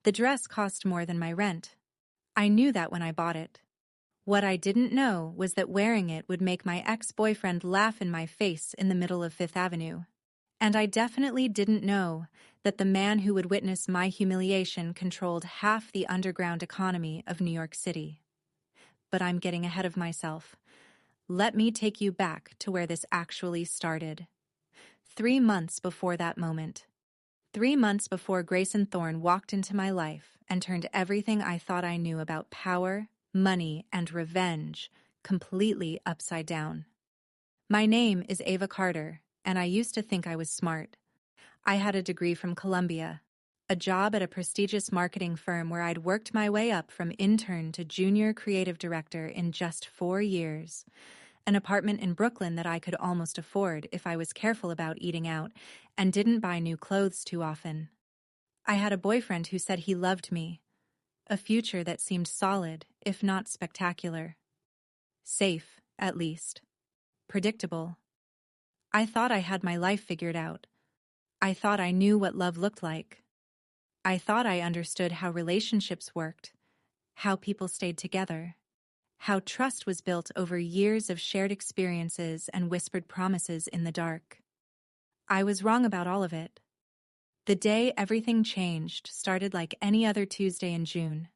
The dress cost more than my rent. I knew that when I bought it. What I didn't know was that wearing it would make my ex-boyfriend laugh in my face in the middle of Fifth Avenue. And I definitely didn't know that the man who would witness my humiliation controlled half the underground economy of New York City. But I'm getting ahead of myself. Let me take you back to where this actually started. 3 months before that moment. 3 months before Grayson Thorne walked into my life and turned everything I thought I knew about power, money, and revenge completely upside down. My name is Ava Carter, and I used to think I was smart. I had a degree from Columbia, a job at a prestigious marketing firm where I'd worked my way up from intern to junior creative director in just 4 years, an apartment in Brooklyn that I could almost afford if I was careful about eating out and didn't buy new clothes too often. I had a boyfriend who said he loved me, a future that seemed solid, if not spectacular. Safe, at least. Predictable. I thought I had my life figured out. I thought I knew what love looked like. I thought I understood how relationships worked, how people stayed together, how trust was built over years of shared experiences and whispered promises in the dark. I was wrong about all of it. The day everything changed started like any other Tuesday in June.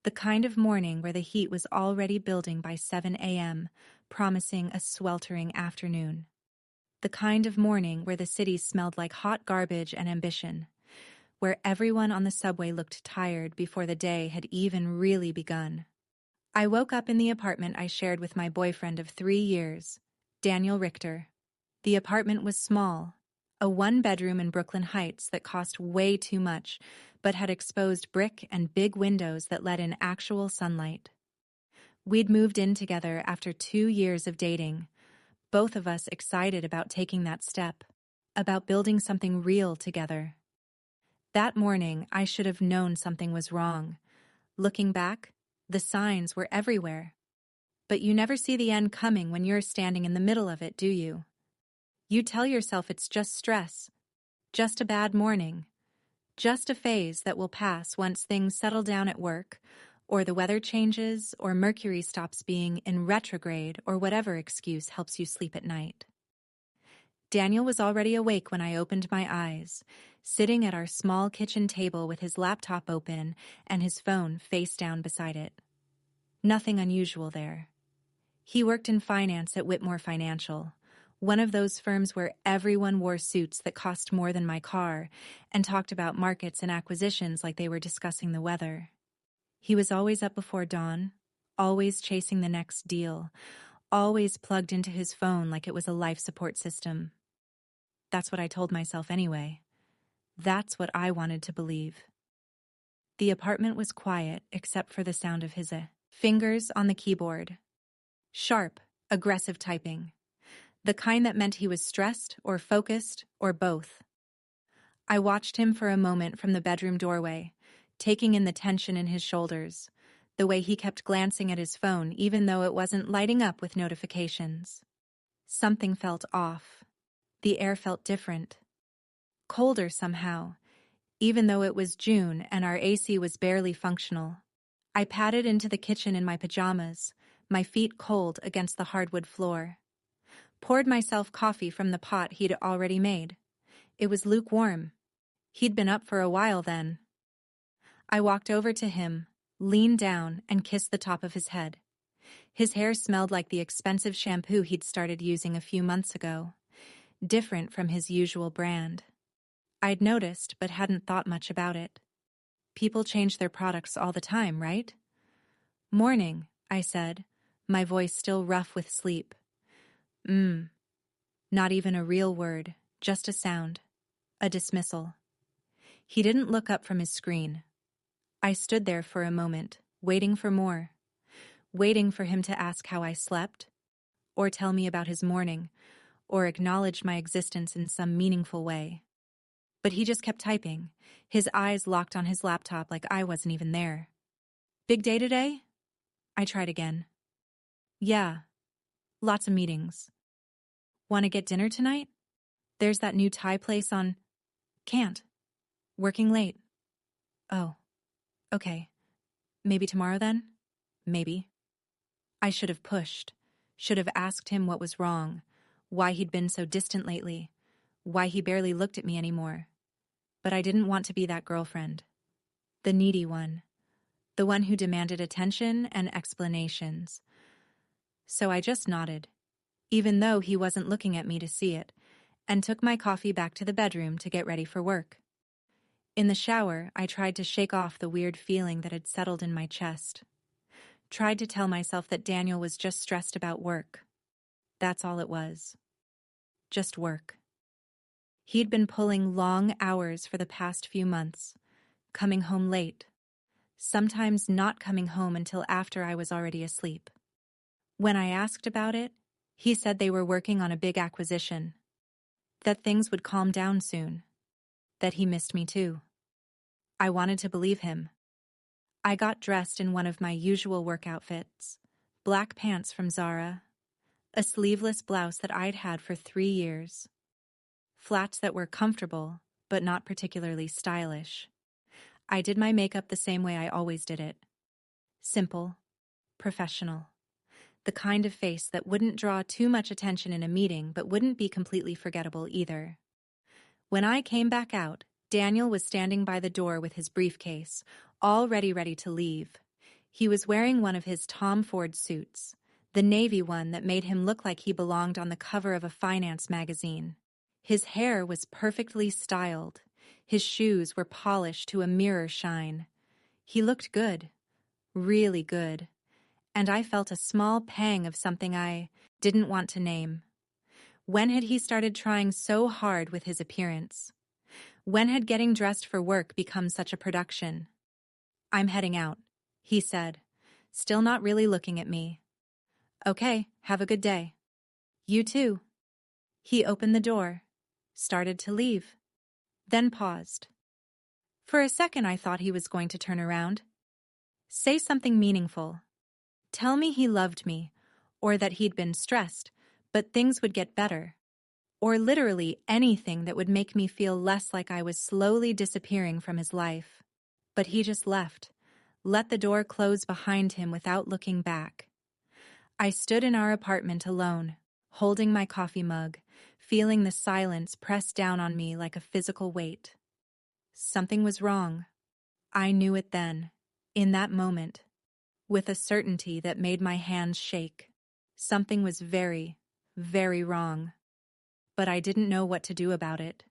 The kind of morning where the heat was already building by 7 a.m., promising a sweltering afternoon. The kind of morning where the city smelled like hot garbage and ambition, where everyone on the subway looked tired before the day had even really begun. I woke up in the apartment I shared with my boyfriend of 3 years, Daniel Richter. The apartment was small, a 1-bedroom in Brooklyn Heights that cost way too much, but had exposed brick and big windows that let in actual sunlight. We'd moved in together after 2 years of dating, both of us excited about taking that step, about building something real together. That morning, I should have known something was wrong. Looking back, the signs were everywhere. But you never see the end coming when you're standing in the middle of it, do you? You tell yourself it's just stress, just a bad morning, just a phase that will pass once things settle down at work, or the weather changes, or Mercury stops being in retrograde, or whatever excuse helps you sleep at night. Daniel was already awake when I opened my eyes, sitting at our small kitchen table with his laptop open and his phone face down beside it. Nothing unusual there. He worked in finance at Whitmore Financial, one of those firms where everyone wore suits that cost more than my car and talked about markets and acquisitions like they were discussing the weather. He was always up before dawn, always chasing the next deal, always plugged into his phone like it was a life support system. That's what I told myself anyway. That's what I wanted to believe. The apartment was quiet except for the sound of his fingers on the keyboard. Sharp, aggressive typing. The kind that meant he was stressed or focused or both. I watched him for a moment from the bedroom doorway, taking in the tension in his shoulders, the way he kept glancing at his phone even though it wasn't lighting up with notifications. Something felt off. The air felt different. Colder somehow, even though it was June and our AC was barely functional. I padded into the kitchen in my pajamas, my feet cold against the hardwood floor. Poured myself coffee from the pot he'd already made. It was lukewarm. He'd been up for a while then. I walked over to him, leaned down, and kissed the top of his head. His hair smelled like the expensive shampoo he'd started using a few months ago, different from his usual brand. I'd noticed but hadn't thought much about it. People change their products all the time, right? Morning, I said, my voice still rough with sleep. Not even a real word, just a sound. A dismissal. He didn't look up from his screen. I stood there for a moment, waiting for more. Waiting for him to ask how I slept, or tell me about his morning, or acknowledge my existence in some meaningful way. But he just kept typing, his eyes locked on his laptop like I wasn't even there. Big day today? I tried again. Yeah. Lots of meetings. Want to get dinner tonight? There's that new Thai place on... Can't. Working late. Oh. Okay, maybe tomorrow then? Maybe. I should have pushed. Should have asked him what was wrong, why he'd been so distant lately, why he barely looked at me anymore. But I didn't want to be that girlfriend. The needy one. The one who demanded attention and explanations. So I just nodded, even though he wasn't looking at me to see it, and took my coffee back to the bedroom to get ready for work. In the shower, I tried to shake off the weird feeling that had settled in my chest. Tried to tell myself that Daniel was just stressed about work. That's all it was. Just work. He'd been pulling long hours for the past few months, coming home late, sometimes not coming home until after I was already asleep. When I asked about it, he said they were working on a big acquisition, that things would calm down soon, that he missed me too. I wanted to believe him. I got dressed in one of my usual work outfits, black pants from Zara, a sleeveless blouse that I'd had for 3 years, flats that were comfortable but not particularly stylish. I did my makeup the same way I always did it. Simple, professional. The kind of face that wouldn't draw too much attention in a meeting but wouldn't be completely forgettable either. When I came back out, Daniel was standing by the door with his briefcase, already ready to leave. He was wearing one of his Tom Ford suits, the navy one that made him look like he belonged on the cover of a finance magazine. His hair was perfectly styled. His shoes were polished to a mirror shine. He looked good, really good, and I felt a small pang of something I didn't want to name. When had he started trying so hard with his appearance? When had getting dressed for work become such a production? "I'm heading out," he said, still not really looking at me. "Okay, have a good day." "You too." He opened the door, started to leave, then paused. For a second I thought he was going to turn around, say something meaningful, tell me he loved me, or that he'd been stressed, but things would get better, or literally anything that would make me feel less like I was slowly disappearing from his life. But he just left, let the door close behind him without looking back. I stood in our apartment alone, holding my coffee mug, feeling the silence press down on me like a physical weight. Something was wrong. I knew it then, in that moment, with a certainty that made my hands shake. Something was very, very wrong. But I didn't know what to do about it.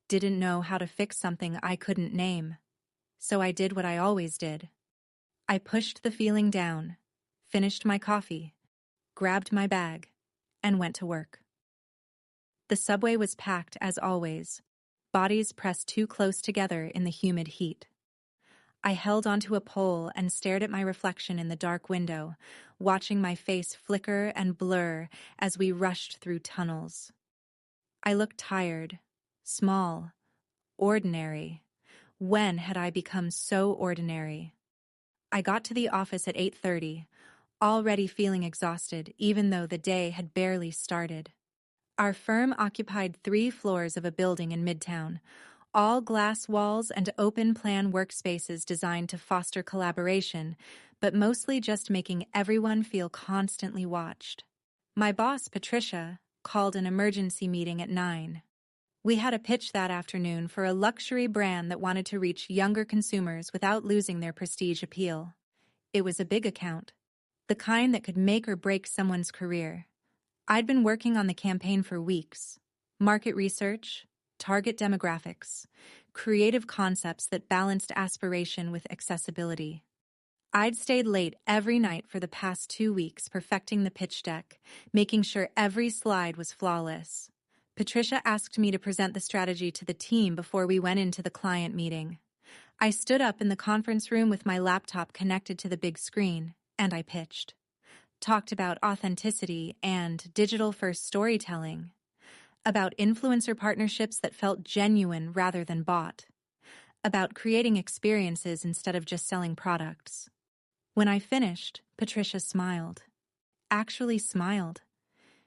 Didn't know how to fix something I couldn't name. So I did what I always did. I pushed the feeling down, finished my coffee, grabbed my bag, and went to work. The subway was packed as always, bodies pressed too close together in the humid heat. I held onto a pole and stared at my reflection in the dark window, watching my face flicker and blur as we rushed through tunnels. I looked tired, small, ordinary. When had I become so ordinary? I got to the office at 8:30, already feeling exhausted even though the day had barely started. Our firm occupied 3 floors of a building in Midtown, all glass walls and open-plan workspaces designed to foster collaboration, but mostly just making everyone feel constantly watched. My boss, Patricia, called an emergency meeting at 9. We had a pitch that afternoon for a luxury brand that wanted to reach younger consumers without losing their prestige appeal. It was a big account, the kind that could make or break someone's career. I'd been working on the campaign for weeks. Market research, target demographics, creative concepts that balanced aspiration with accessibility. I'd stayed late every night for the past 2 weeks perfecting the pitch deck, making sure every slide was flawless. Patricia asked me to present the strategy to the team before we went into the client meeting. I stood up in the conference room with my laptop connected to the big screen, and I pitched. Talked about authenticity and digital-first storytelling, about influencer partnerships that felt genuine rather than bought, about creating experiences instead of just selling products. When I finished, Patricia smiled. Actually smiled.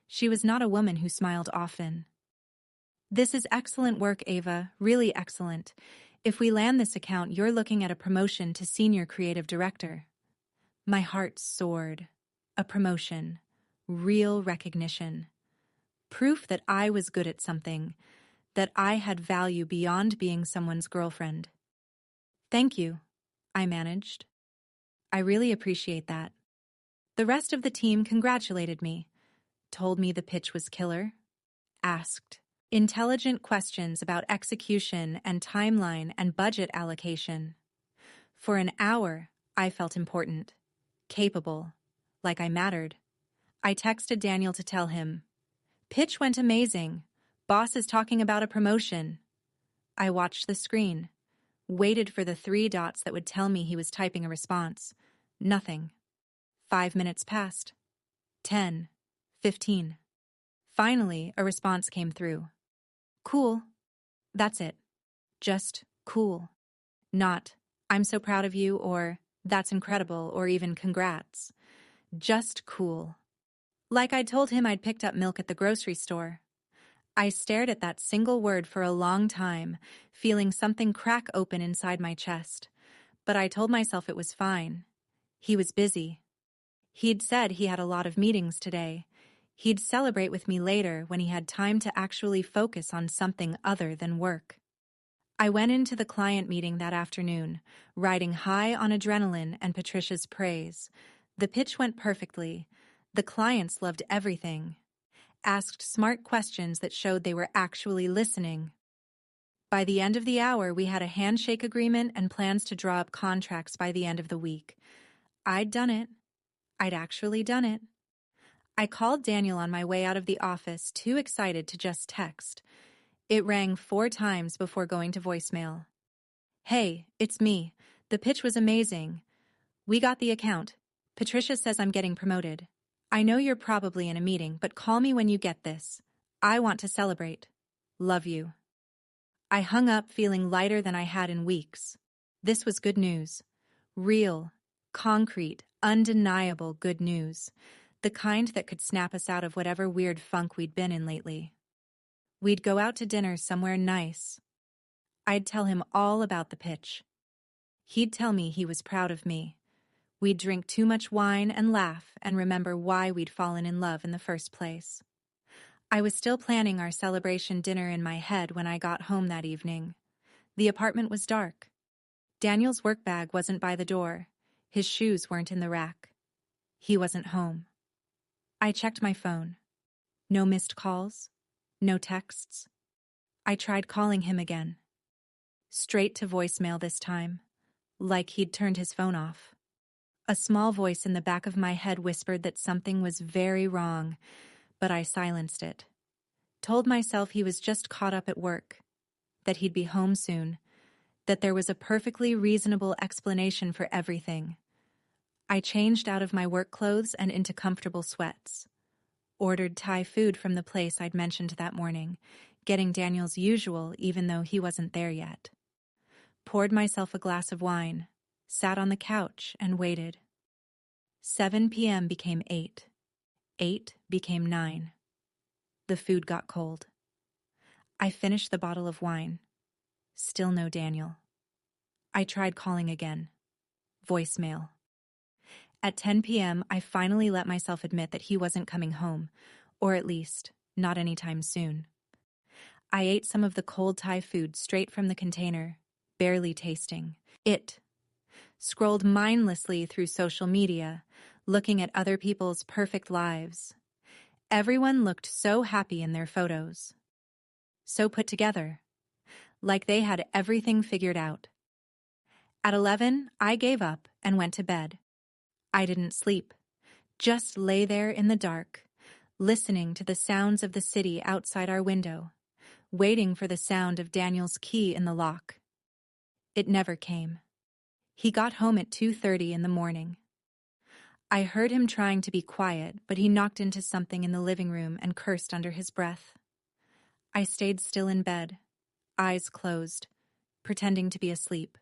She was not a woman who smiled often. "This is excellent work, Ava, really excellent. If we land this account, you're looking at a promotion to senior creative director. My heart soared. A promotion. Real recognition. Proof that I was good at something, that I had value beyond being someone's girlfriend. Thank you, I managed. I really appreciate that. The rest of the team congratulated me, told me the pitch was killer, asked intelligent questions about execution and timeline and budget allocation. For an hour, I felt important, capable, like I mattered. I texted Daniel to tell him, "Pitch went amazing. Boss is talking about a promotion." I watched the screen, waited for the 3 dots that would tell me he was typing a response. Nothing. 5 minutes passed. 10. 15. Finally, a response came through. Cool. That's it. Just cool. Not, "I'm so proud of you," or "That's incredible," or even "Congrats." Just cool. Like I'd told him I'd picked up milk at the grocery store. I stared at that single word for a long time, feeling something crack open inside my chest. But I told myself it was fine. He was busy. He'd said he had a lot of meetings today. He'd celebrate with me later when he had time to actually focus on something other than work. I went into the client meeting that afternoon, riding high on adrenaline and Patricia's praise. The pitch went perfectly. The clients loved everything. Asked smart questions that showed they were actually listening. By the end of the hour, we had a handshake agreement and plans to draw up contracts by the end of the week. I'd done it. I'd actually done it. I called Daniel on my way out of the office, too excited to just text. It rang 4 times before going to voicemail. "Hey, it's me. The pitch was amazing. We got the account. Patricia says I'm getting promoted. I know you're probably in a meeting, but call me when you get this. I want to celebrate. Love you." I hung up feeling lighter than I had in weeks. This was good news. Real, concrete, undeniable good news. The kind that could snap us out of whatever weird funk we'd been in lately. We'd go out to dinner somewhere nice. I'd tell him all about the pitch. He'd tell me he was proud of me. We'd drink too much wine and laugh and remember why we'd fallen in love in the first place. I was still planning our celebration dinner in my head when I got home that evening. The apartment was dark. Daniel's work bag wasn't by the door. His shoes weren't in the rack. He wasn't home. I checked my phone. No missed calls. No texts. I tried calling him again. Straight to voicemail this time, like he'd turned his phone off. A small voice in the back of my head whispered that something was very wrong, but I silenced it. Told myself he was just caught up at work, that he'd be home soon, that there was a perfectly reasonable explanation for everything. I changed out of my work clothes and into comfortable sweats. Ordered Thai food from the place I'd mentioned that morning, getting Daniel's usual even though he wasn't there yet. Poured myself a glass of wine, sat on the couch and waited. 7 p.m. became 8. 8 became 9. The food got cold. I finished the bottle of wine. Still no Daniel. I tried calling again. Voicemail. At 10 p.m., I finally let myself admit that he wasn't coming home, or at least, not anytime soon. I ate some of the cold Thai food straight from the container, barely tasting it. Scrolled mindlessly through social media, looking at other people's perfect lives. Everyone looked so happy in their photos. So put together. Like they had everything figured out. At 11, I gave up and went to bed. I didn't sleep, just lay there in the dark, listening to the sounds of the city outside our window, waiting for the sound of Daniel's key in the lock. It never came. He got home at 2:30 in the morning. I heard him trying to be quiet, but he knocked into something in the living room and cursed under his breath. I stayed still in bed, eyes closed, pretending to be asleep.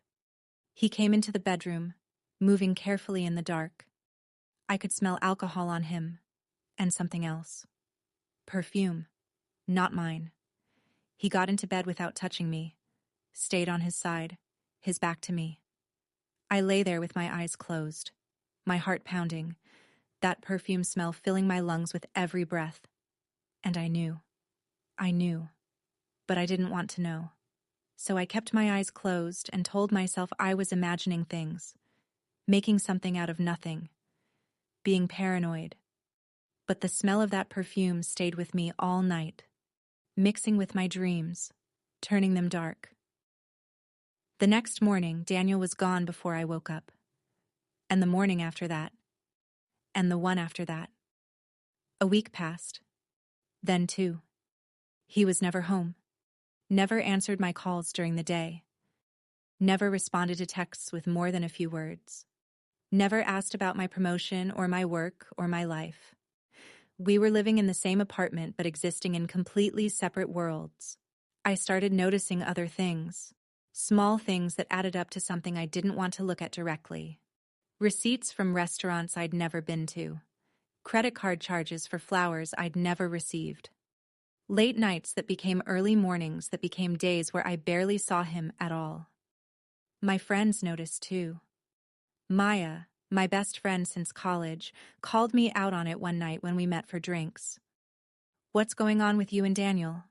He came into the bedroom, moving carefully in the dark. I could smell alcohol on him, and something else. Perfume, not mine. He got into bed without touching me, stayed on his side, his back to me. I lay there with my eyes closed, my heart pounding, that perfume smell filling my lungs with every breath. And I knew, but I didn't want to know. So I kept my eyes closed and told myself I was imagining things, making something out of nothing, being paranoid. But the smell of that perfume stayed with me all night, mixing with my dreams, turning them dark. The next morning, Daniel was gone before I woke up. And the morning after that. And the one after that. A week passed. Then 2. He was never home. Never answered my calls during the day. Never responded to texts with more than a few words. Never asked about my promotion or my work or my life. We were living in the same apartment but existing in completely separate worlds. I started noticing other things. Small things that added up to something I didn't want to look at directly. Receipts from restaurants I'd never been to. Credit card charges for flowers I'd never received. Late nights that became early mornings that became days where I barely saw him at all. My friends noticed too. Maya, my best friend since college, called me out on it one night when we met for drinks. "What's going on with you and Daniel?"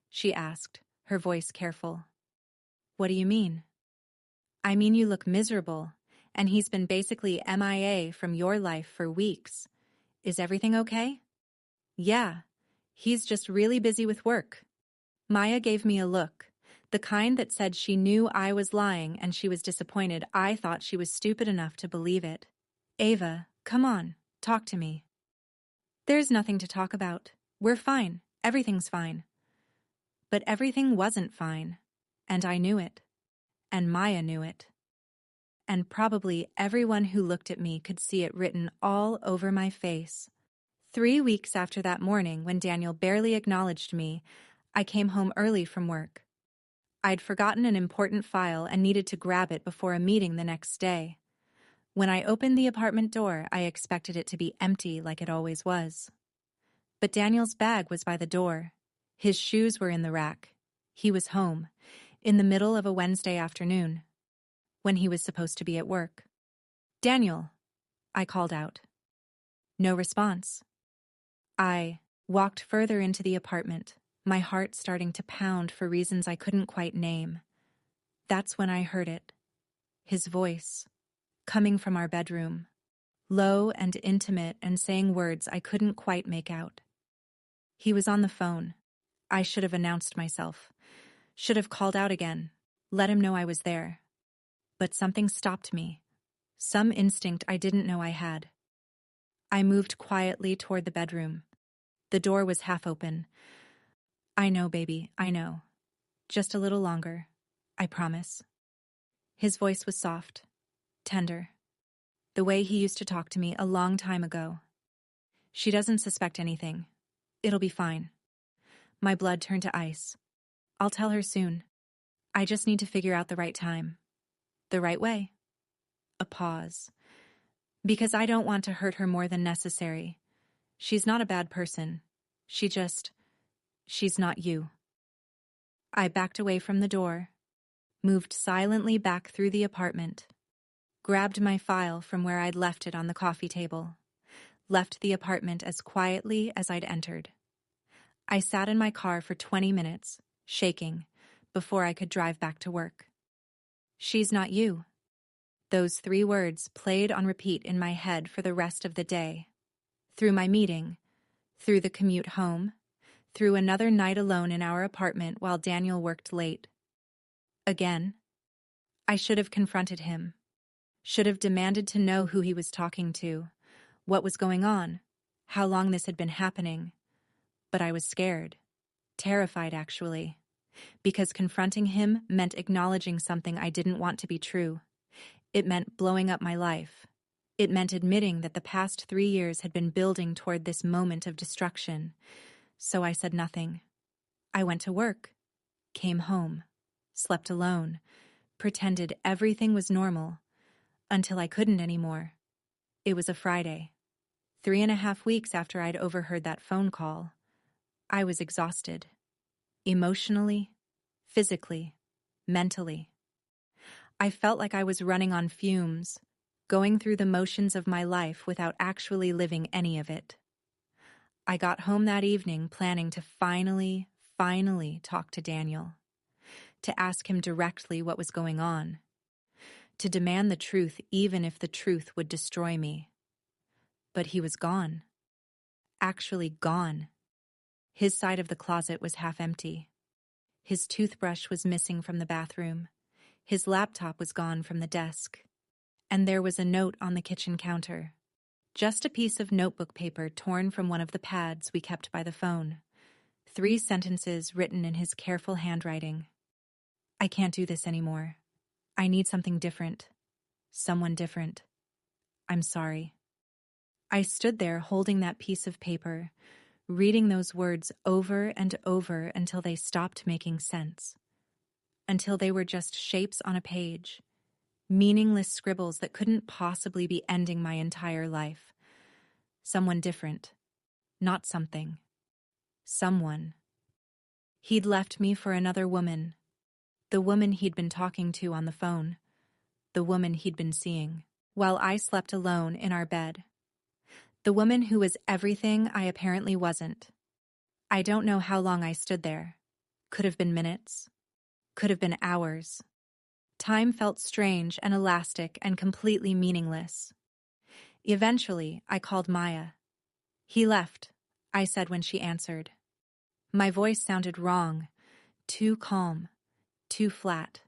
she asked, her voice careful. "What do you mean?" "I mean you look miserable, and he's been basically MIA from your life for weeks. Is everything okay?" "Yeah, he's just really busy with work." Maya gave me a look, the kind that said she knew I was lying and she was disappointed I thought she was stupid enough to believe it. "Ava, come on, talk to me." "There's nothing to talk about. We're fine. Everything's fine." But everything wasn't fine, and I knew it. And Maya knew it. And probably everyone who looked at me could see it written all over my face. 3 weeks after that morning, when Daniel barely acknowledged me, I came home early from work. I'd forgotten an important file and needed to grab it before a meeting the next day. When I opened the apartment door, I expected it to be empty like it always was. But Daniel's bag was by the door. His shoes were in the rack. He was home, in the middle of a Wednesday afternoon, when he was supposed to be at work. "Daniel," I called out. No response. I walked further into the apartment, my heart starting to pound for reasons I couldn't quite name. That's when I heard it. His voice, coming from our bedroom, low and intimate and saying words I couldn't quite make out. He was on the phone. I should have announced myself, should have called out again, let him know I was there. But something stopped me, some instinct I didn't know I had. I moved quietly toward the bedroom. The door was half open. "I know, baby, I know. Just a little longer. I promise." His voice was soft, tender, the way he used to talk to me a long time ago. "She doesn't suspect anything. It'll be fine." My blood turned to ice. "I'll tell her soon. I just need to figure out the right time. The right way." A pause. "Because I don't want to hurt her more than necessary. She's not a bad person. She's not you." I backed away from the door, moved silently back through the apartment, grabbed my file from where I'd left it on the coffee table, left the apartment as quietly as I'd entered. I sat in my car for 20 minutes, shaking, before I could drive back to work. "She's not you." Those 3 words played on repeat in my head for the rest of the day. Through my meeting, through the commute home, through another night alone in our apartment while Daniel worked late. Again, I should have confronted him, should have demanded to know who he was talking to, what was going on, how long this had been happening. But I was scared, terrified actually, because confronting him meant acknowledging something I didn't want to be true. It meant blowing up my life. It meant admitting that the past 3 years had been building toward this moment of destruction. So I said nothing. I went to work, came home, slept alone, pretended everything was normal, until I couldn't anymore. It was a Friday, 3.5 weeks after I'd overheard that phone call. I was exhausted, emotionally, physically. mentally. I felt like I was running on fumes, going through the motions of my life without actually living any of it. I got home that evening planning to finally talk to Daniel, to ask him directly what was going on, to demand the truth even if the truth would destroy me. But he was gone. Actually gone. His side of the closet was half empty. His toothbrush was missing from the bathroom. His laptop was gone from the desk. And there was a note on the kitchen counter. Just a piece of notebook paper torn from one of the pads we kept by the phone. 3 sentences written in his careful handwriting. I can't do this anymore. I need something different. Someone different. I'm sorry. I stood there holding that piece of paper, reading those words over and over until they stopped making sense. Until they were just shapes on a page, meaningless scribbles that couldn't possibly be ending my entire life. Someone different. Not something. Someone. He'd left me for another woman. The woman he'd been talking to on the phone. The woman he'd been seeing. While I slept alone in our bed. The woman who was everything I apparently wasn't. I don't know how long I stood there. Could have been minutes. Could have been hours. Time felt strange and elastic and completely meaningless. Eventually, I called Maya. He left, I said when she answered. My voice sounded wrong, too calm, too flat.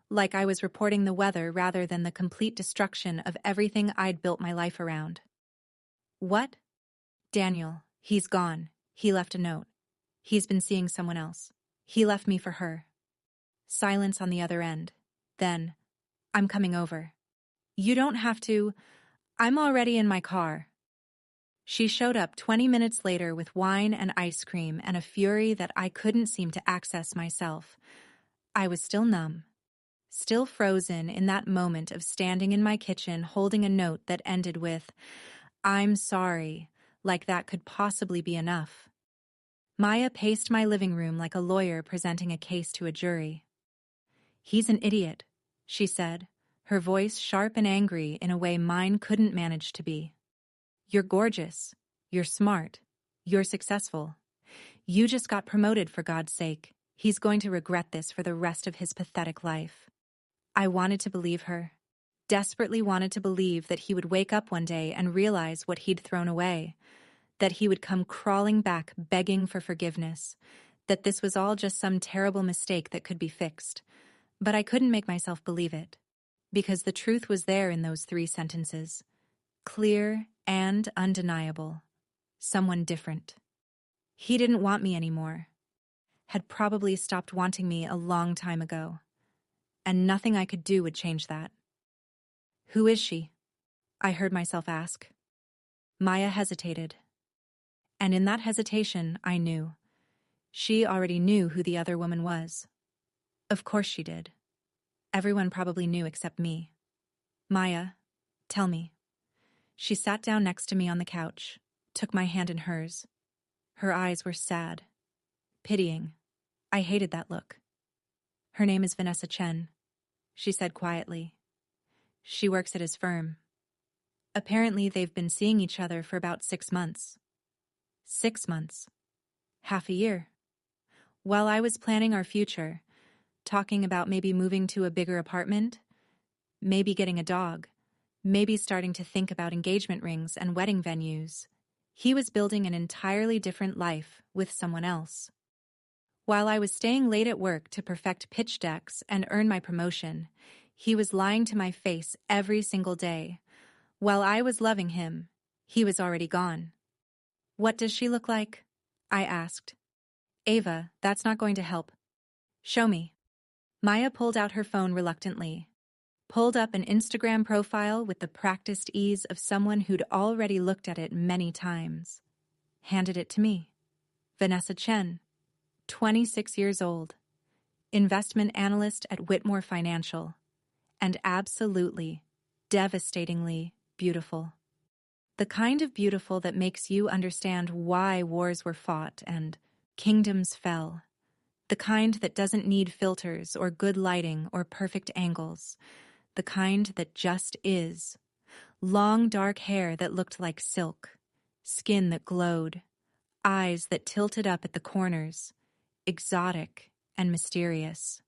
Like I was reporting the weather rather than the complete destruction of everything I'd built my life around. What? Daniel, he's gone. He left a note. He's been seeing someone else. He left me for her. Silence on the other end. Then, I'm coming over. You don't have to. I'm already in my car. She showed up 20 minutes later with wine and ice cream and a fury that I couldn't seem to access myself. I was still numb. Still frozen in that moment of standing in my kitchen holding a note that ended with, I'm sorry, like that could possibly be enough. Maya paced my living room like a lawyer presenting a case to a jury. He's an idiot, she said, her voice sharp and angry in a way mine couldn't manage to be. You're gorgeous. You're smart. You're successful. You just got promoted, for God's sake. He's going to regret this for the rest of his pathetic life. I wanted to believe her. Desperately wanted to believe that he would wake up one day and realize what he'd thrown away. That he would come crawling back begging for forgiveness. That this was all just some terrible mistake that could be fixed. But I couldn't make myself believe it. Because the truth was there in those 3 sentences. Clear and undeniable. Someone different. He didn't want me anymore. Had probably stopped wanting me a long time ago. And nothing I could do would change that. Who is she? I heard myself ask. Maya hesitated. And in that hesitation, I knew. She already knew who the other woman was. Of course she did. Everyone probably knew except me. Maya, tell me. She sat down next to me on the couch, took my hand in hers. Her eyes were sad, pitying. I hated that look. Her name is Vanessa Chen, she said quietly. She works at his firm. Apparently they've been seeing each other for about 6 months. 6 months. Half a year. While I was planning our future, talking about maybe moving to a bigger apartment, maybe getting a dog, maybe starting to think about engagement rings and wedding venues, he was building an entirely different life with someone else. While I was staying late at work to perfect pitch decks and earn my promotion, he was lying to my face every single day. While I was loving him, he was already gone. What does she look like? I asked. Ava, that's not going to help. Show me. Maya pulled out her phone reluctantly, pulled up an Instagram profile with the practiced ease of someone who'd already looked at it many times. Handed it to me. Vanessa Chen, 26 years old, investment analyst at Whitmore Financial, and absolutely, devastatingly beautiful. The kind of beautiful that makes you understand why wars were fought and kingdoms fell. The kind that doesn't need filters or good lighting or perfect angles. The kind that just is. Long dark hair that looked like silk. Skin that glowed. Eyes that tilted up at the corners. Exotic and mysterious.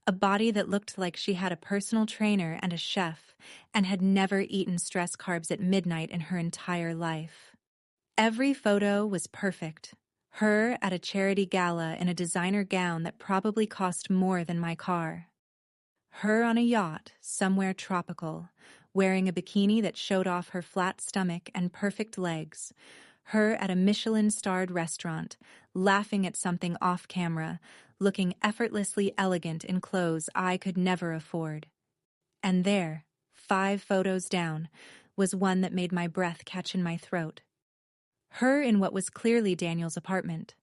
A body that looked like she had a personal trainer and a chef and had never eaten stress carbs at midnight in her entire life. Every photo was perfect. Her at a charity gala in a designer gown that probably cost more than my car. Her on a yacht somewhere tropical, wearing a bikini that showed off her flat stomach and perfect legs. Her at a Michelin-starred restaurant, laughing at something off camera, looking effortlessly elegant in clothes I could never afford. And there, 5 photos down, was one that made my breath catch in my throat. Her in what was clearly Daniel's apartment.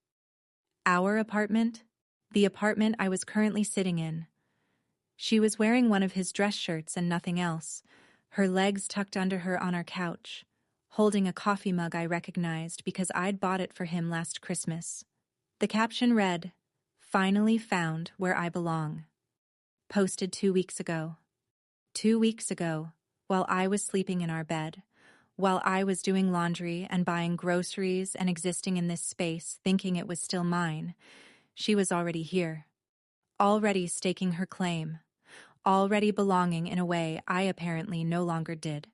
Our apartment? The apartment I was currently sitting in. She was wearing one of his dress shirts and nothing else, her legs tucked under her on our couch, holding a coffee mug I recognized because I'd bought it for him last Christmas. The caption read, "Finally found where I belong." Posted 2 weeks ago. 2 weeks ago, while I was sleeping in our bed, while I was doing laundry and buying groceries and existing in this space thinking it was still mine, she was already here. Already staking her claim. Already belonging in a way I apparently no longer did.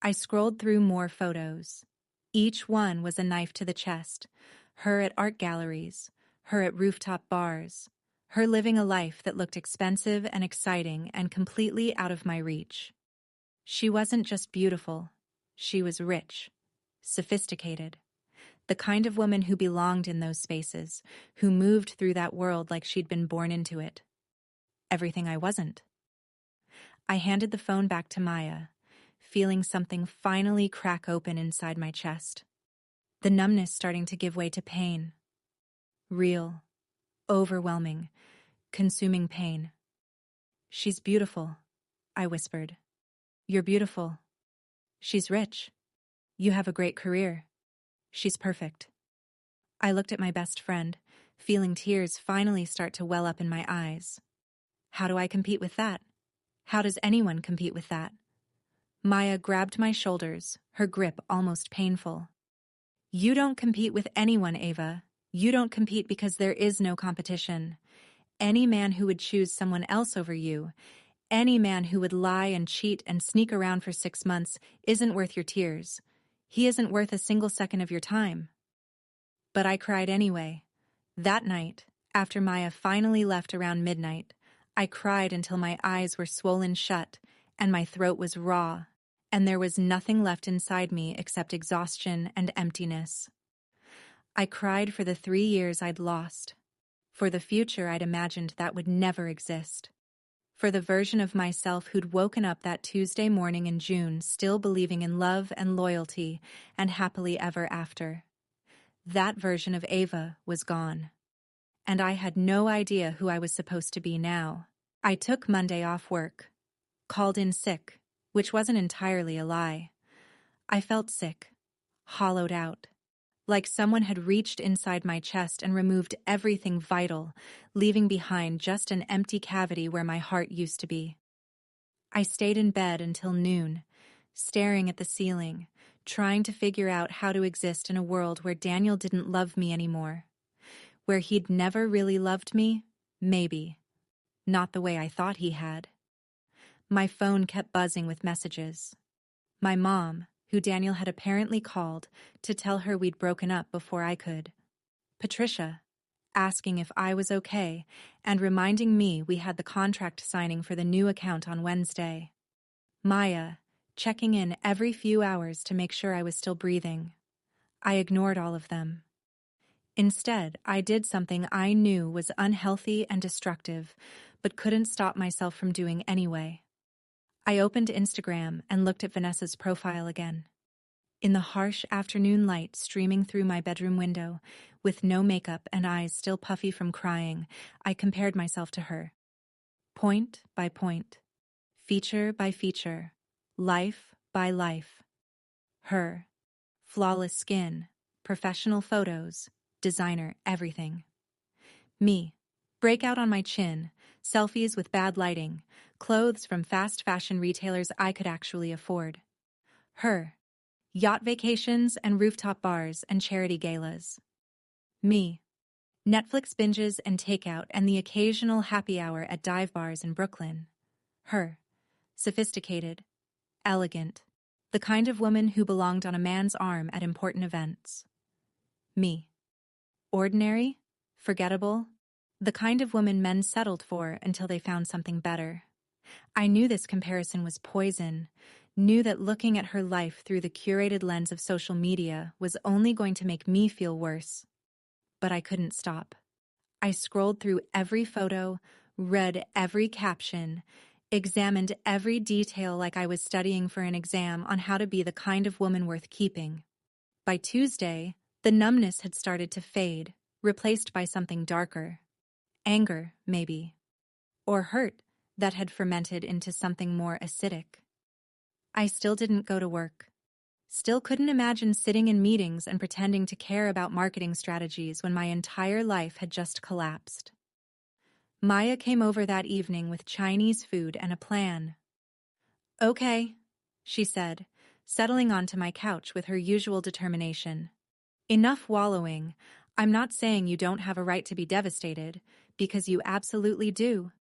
I scrolled through more photos. Each one was a knife to the chest. Her at art galleries, her at rooftop bars, her living a life that looked expensive and exciting and completely out of my reach. She wasn't just beautiful. She was rich, sophisticated. The kind of woman who belonged in those spaces, who moved through that world like she'd been born into it. Everything I wasn't. I handed the phone back to Maya, feeling something finally crack open inside my chest. The numbness starting to give way to pain. Real, overwhelming, consuming pain. "She's beautiful," I whispered. "You're beautiful. She's rich. You have a great career. She's perfect." I looked at my best friend, feeling tears finally start to well up in my eyes. How do I compete with that? How does anyone compete with that? Maya grabbed my shoulders, her grip almost painful. "You don't compete with anyone, Ava. You don't compete because there is no competition. Any man who would choose someone else over you, any man who would lie and cheat and sneak around for 6 months isn't worth your tears. He isn't worth a single second of your time." But I cried anyway. That night, after Maya finally left around midnight, I cried until my eyes were swollen shut and my throat was raw, and there was nothing left inside me except exhaustion and emptiness. I cried for the 3 years I'd lost, for the future I'd imagined that would never exist, for the version of myself who'd woken up that Tuesday morning in June still believing in love and loyalty and happily ever after. That version of Ava was gone. And I had no idea who I was supposed to be now. I took Monday off work, called in sick, which wasn't entirely a lie. I felt sick, hollowed out, like someone had reached inside my chest and removed everything vital, leaving behind just an empty cavity where my heart used to be. I stayed in bed until noon, staring at the ceiling, trying to figure out how to exist in a world where Daniel didn't love me anymore. Where he'd never really loved me, maybe. Not the way I thought he had. My phone kept buzzing with messages. My mom, who Daniel had apparently called to tell her we'd broken up before I could. Patricia, asking if I was okay and reminding me we had the contract signing for the new account on Wednesday. Maya, checking in every few hours to make sure I was still breathing. I ignored all of them. Instead, I did something I knew was unhealthy and destructive, but couldn't stop myself from doing anyway. I opened Instagram and looked at Vanessa's profile again. In the harsh afternoon light streaming through my bedroom window, with no makeup and eyes still puffy from crying, I compared myself to her. Point by point, feature by feature, life by life. Her. Flawless skin, professional photos, designer everything. Me. Breakout on my chin, selfies with bad lighting, clothes from fast fashion retailers I could actually afford. Her. Yacht vacations and rooftop bars and charity galas. Me. Netflix binges and takeout and the occasional happy hour at dive bars in Brooklyn. Her. Sophisticated. Elegant. The kind of woman who belonged on a man's arm at important events. Me. Ordinary. Forgettable. The kind of woman men settled for until they found something better. I knew this comparison was poison, knew that looking at her life through the curated lens of social media was only going to make me feel worse. But I couldn't stop. I scrolled through every photo, read every caption, examined every detail like I was studying for an exam on how to be the kind of woman worth keeping. By Tuesday, the numbness had started to fade, replaced by something darker. Anger, maybe. Or hurt that had fermented into something more acidic. I still didn't go to work. Still couldn't imagine sitting in meetings and pretending to care about marketing strategies when my entire life had just collapsed. Maya came over that evening with Chinese food and a plan. "Okay," she said, settling onto my couch with her usual determination. "Enough wallowing. I'm not saying you don't have a right to be devastated, because you absolutely do.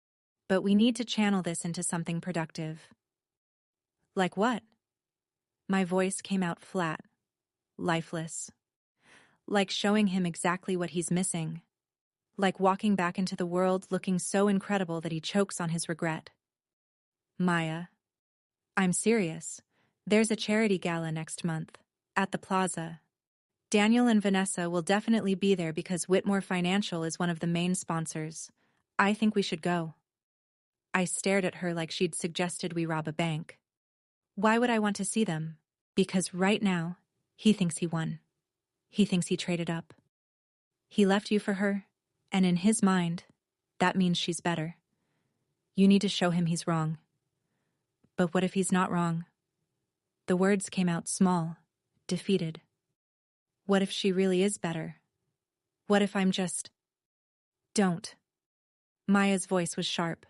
But we need to channel this into something productive." "Like what?" My voice came out flat, lifeless. "Like showing him exactly what he's missing. Like walking back into the world looking so incredible that he chokes on his regret." "Maya, I'm serious. There's a charity gala next month, at the plaza. Daniel and Vanessa will definitely be there because Whitmore Financial is one of the main sponsors. I think we should go." I stared at her like she'd suggested we rob a bank. "Why would I want to see them?" "Because right now, he thinks he won. He thinks he traded up. He left you for her, and in his mind, that means she's better. You need to show him he's wrong." "But what if he's not wrong?" The words came out small, defeated. "What if she really is better? What if I'm just—" "Don't." Maya's voice was sharp.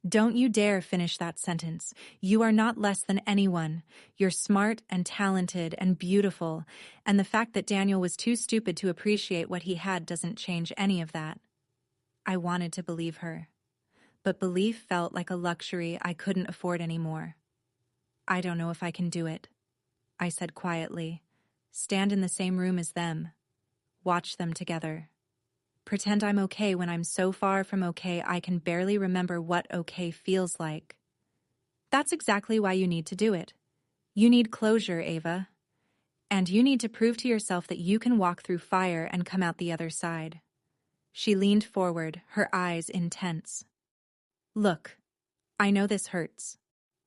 "Don't you dare finish that sentence. You are not less than anyone. You're smart and talented and beautiful, and the fact that Daniel was too stupid to appreciate what he had doesn't change any of that." I wanted to believe her, but belief felt like a luxury I couldn't afford anymore. "I don't know if I can do it," I said quietly. "Stand in the same room as them. Watch them together. Pretend I'm okay when I'm so far from okay I can barely remember what okay feels like." "That's exactly why you need to do it. You need closure, Ava. And you need to prove to yourself that you can walk through fire and come out the other side." She leaned forward, her eyes intense. "Look, I know this hurts.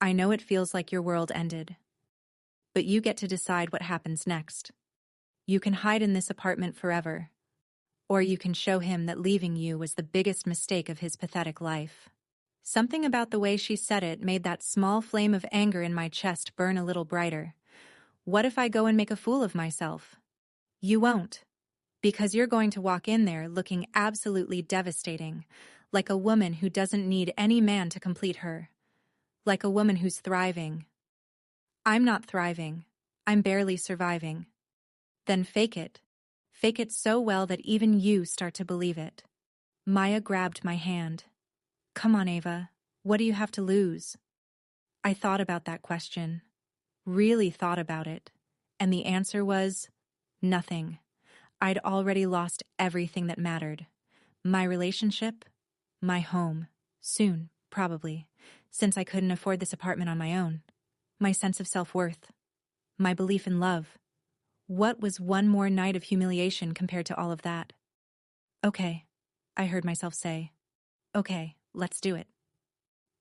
I know it feels like your world ended. But you get to decide what happens next. You can hide in this apartment forever. Or you can show him that leaving you was the biggest mistake of his pathetic life." Something about the way she said it made that small flame of anger in my chest burn a little brighter. What if I go and make a fool of myself? You won't. Because you're going to walk in there looking absolutely devastating, like a woman who doesn't need any man to complete her. Like a woman who's thriving. I'm not thriving. I'm barely surviving. Then fake it. Fake it so well that even you start to believe it. Maya grabbed my hand. "Come on, Ava. What do you have to lose?" I thought about that question. Really thought about it. And the answer was nothing. I'd already lost everything that mattered. My relationship, my home, soon, probably, since I couldn't afford this apartment on my own. My sense of self-worth. My belief in love. What was one more night of humiliation compared to all of that? "Okay," I heard myself say. "Okay, let's do it."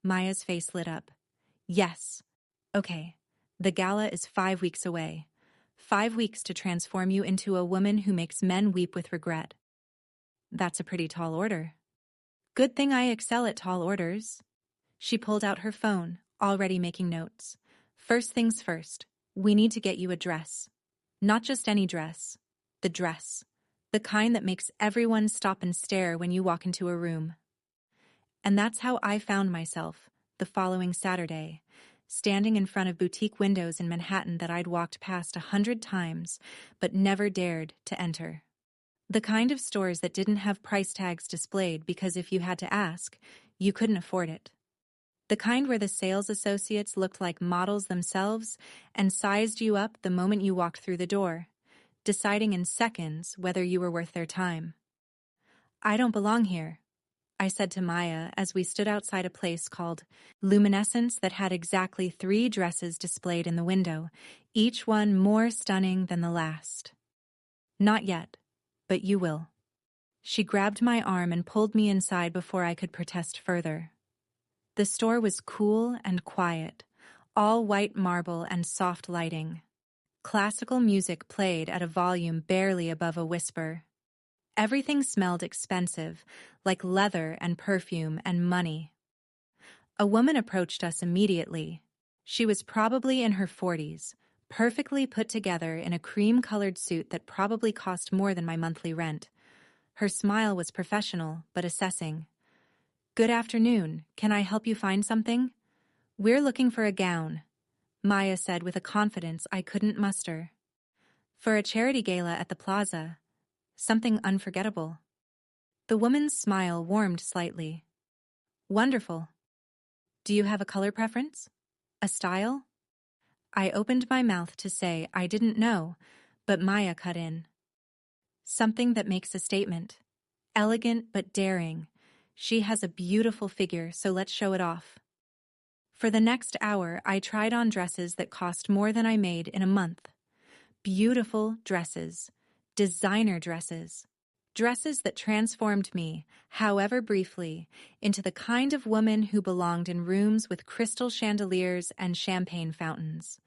Maya's face lit up. "Yes. Okay. The gala is 5 weeks away. 5 weeks to transform you into a woman who makes men weep with regret." That's a pretty tall order. Good thing I excel at tall orders. She pulled out her phone, already making notes. "First things first, we need to get you a dress. Not just any dress. The dress. The kind that makes everyone stop and stare when you walk into a room. And that's how I found myself, the following Saturday, standing in front of boutique windows in Manhattan that I'd walked past 100 times, but never dared to enter. The kind of stores that didn't have price tags displayed because if you had to ask, you couldn't afford it. The kind where the sales associates looked like models themselves and sized you up the moment you walked through the door, deciding in seconds whether you were worth their time. I don't belong here, I said to Maya as we stood outside a place called Luminescence that had exactly 3 dresses displayed in the window, each one more stunning than the last. Not yet, but you will. She grabbed my arm and pulled me inside before I could protest further. The store was cool and quiet, all white marble and soft lighting. Classical music played at a volume barely above a whisper. Everything smelled expensive, like leather and perfume and money. A woman approached us immediately. She was probably in her 40s, perfectly put together in a cream-colored suit that probably cost more than my monthly rent. Her smile was professional, but assessing. "Good afternoon. Can I help you find something?" "We're looking for a gown," Maya said with a confidence I couldn't muster. "For a charity gala at the plaza. Something unforgettable." The woman's smile warmed slightly. "Wonderful. Do you have a color preference? A style?" I opened my mouth to say I didn't know, but Maya cut in. "Something that makes a statement. Elegant but daring. She has a beautiful figure, so let's show it off." For the next hour, I tried on dresses that cost more than I made in a month. Beautiful dresses. Designer dresses. Dresses that transformed me, however briefly, into the kind of woman who belonged in rooms with crystal chandeliers and champagne fountains.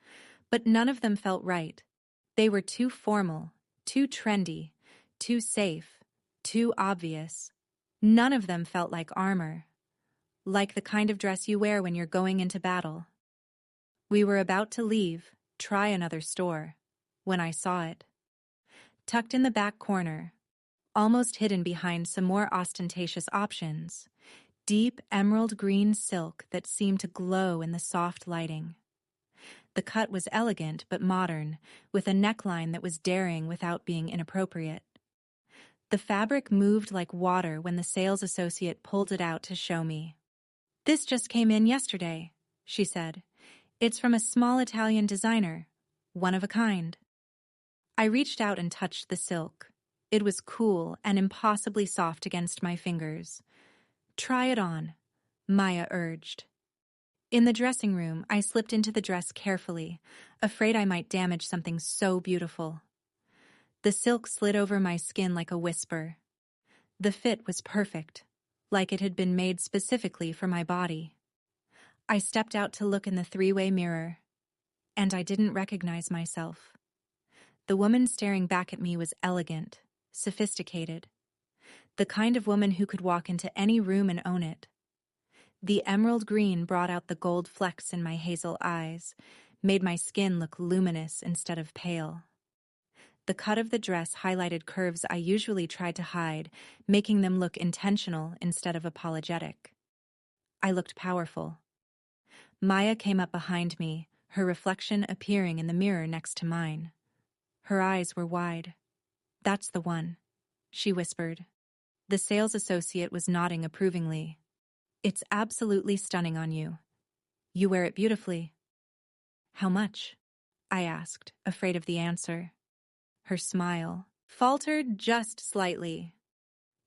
But none of them felt right. They were too formal, too trendy, too safe, too obvious. None of them felt like armor, like the kind of dress you wear when you're going into battle. We were about to leave, try another store, when I saw it. Tucked in the back corner, almost hidden behind some more ostentatious options, deep emerald green silk that seemed to glow in the soft lighting. The cut was elegant but modern, with a neckline that was daring without being inappropriate. The fabric moved like water when the sales associate pulled it out to show me. "This just came in yesterday," she said. "It's from a small Italian designer, one of a kind." I reached out and touched the silk. It was cool and impossibly soft against my fingers. "Try it on," Maya urged. In the dressing room, I slipped into the dress carefully, afraid I might damage something so beautiful. The silk slid over my skin like a whisper. The fit was perfect, like it had been made specifically for my body. I stepped out to look in the 3-way mirror, and I didn't recognize myself. The woman staring back at me was elegant, sophisticated, the kind of woman who could walk into any room and own it. The emerald green brought out the gold flecks in my hazel eyes, made my skin look luminous instead of pale. The cut of the dress highlighted curves I usually tried to hide, making them look intentional instead of apologetic. I looked powerful. Maya came up behind me, her reflection appearing in the mirror next to mine. Her eyes were wide. "That's the one," she whispered. The sales associate was nodding approvingly. "It's absolutely stunning on you. You wear it beautifully." "How much?" I asked, afraid of the answer. Her smile faltered just slightly.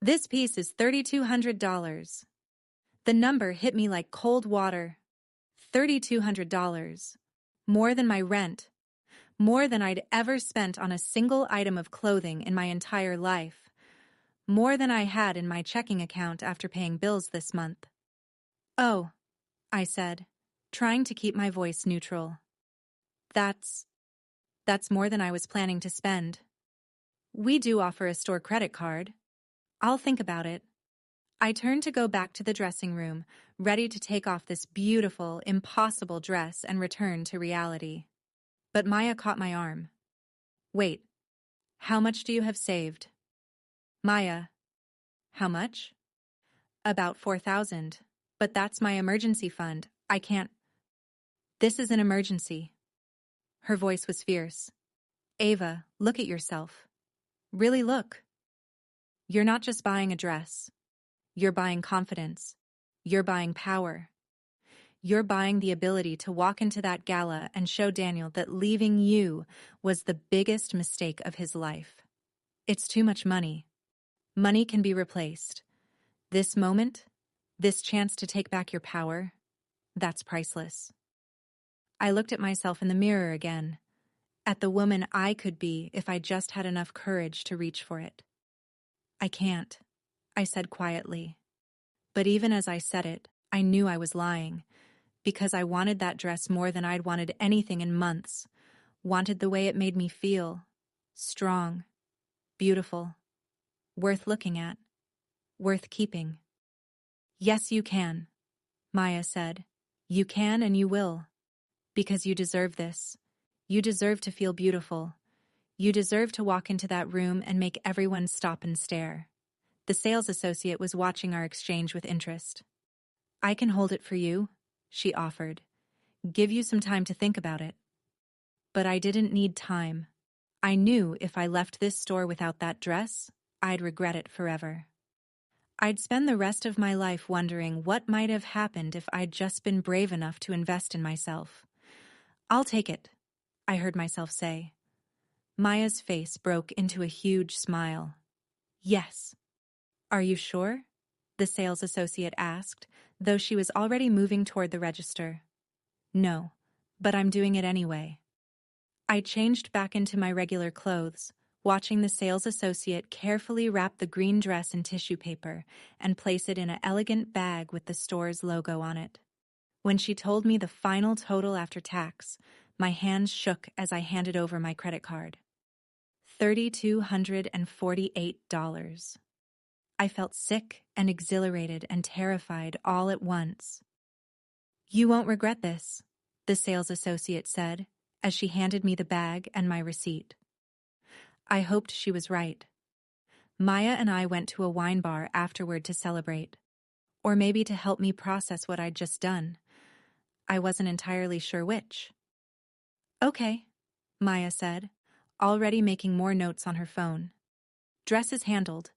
"This piece is $3,200. The number hit me like cold water. $3,200. More than my rent. More than I'd ever spent on a single item of clothing in my entire life. More than I had in my checking account after paying bills this month." "Oh," I said, trying to keep my voice neutral. That's more than I was planning to spend. We do offer a store credit card. I'll think about it." I turned to go back to the dressing room, ready to take off this beautiful, impossible dress and return to reality. But Maya caught my arm. "Wait, how much do you have saved?" Maya, how much? About 4,000. But that's my emergency fund. I can't. This is an emergency. Her voice was fierce. Ava, look at yourself. Really look. You're not just buying a dress. You're buying confidence. You're buying power. You're buying the ability to walk into that gala and show Daniel that leaving you was the biggest mistake of his life. It's too much money. Money can be replaced. This moment, this chance to take back your power, that's priceless. I looked at myself in the mirror again, at the woman I could be if I just had enough courage to reach for it. I can't, I said quietly. But even as I said it, I knew I was lying, because I wanted that dress more than I'd wanted anything in months, wanted the way it made me feel, strong, beautiful, worth looking at, worth keeping. Yes, you can, Maya said. You can and you will. Because you deserve this. You deserve to feel beautiful. You deserve to walk into that room and make everyone stop and stare. The sales associate was watching our exchange with interest. I can hold it for you, she offered. Give you some time to think about it. But I didn't need time. I knew if I left this store without that dress, I'd regret it forever. I'd spend the rest of my life wondering what might have happened if I'd just been brave enough to invest in myself. I'll take it, I heard myself say. Maya's face broke into a huge smile. Yes. Are you sure? The sales associate asked, though she was already moving toward the register. No, but I'm doing it anyway. I changed back into my regular clothes, watching the sales associate carefully wrap the green dress in tissue paper and place it in an elegant bag with the store's logo on it. When she told me the final total after tax, my hands shook as I handed over my credit card. $3,248. I felt sick and exhilarated and terrified all at once. You won't regret this, the sales associate said, as she handed me the bag and my receipt. I hoped she was right. Maya and I went to a wine bar afterward to celebrate, or maybe to help me process what I'd just done. I wasn't entirely sure which. Okay, Maya said, already making more notes on her phone. Dress is handled.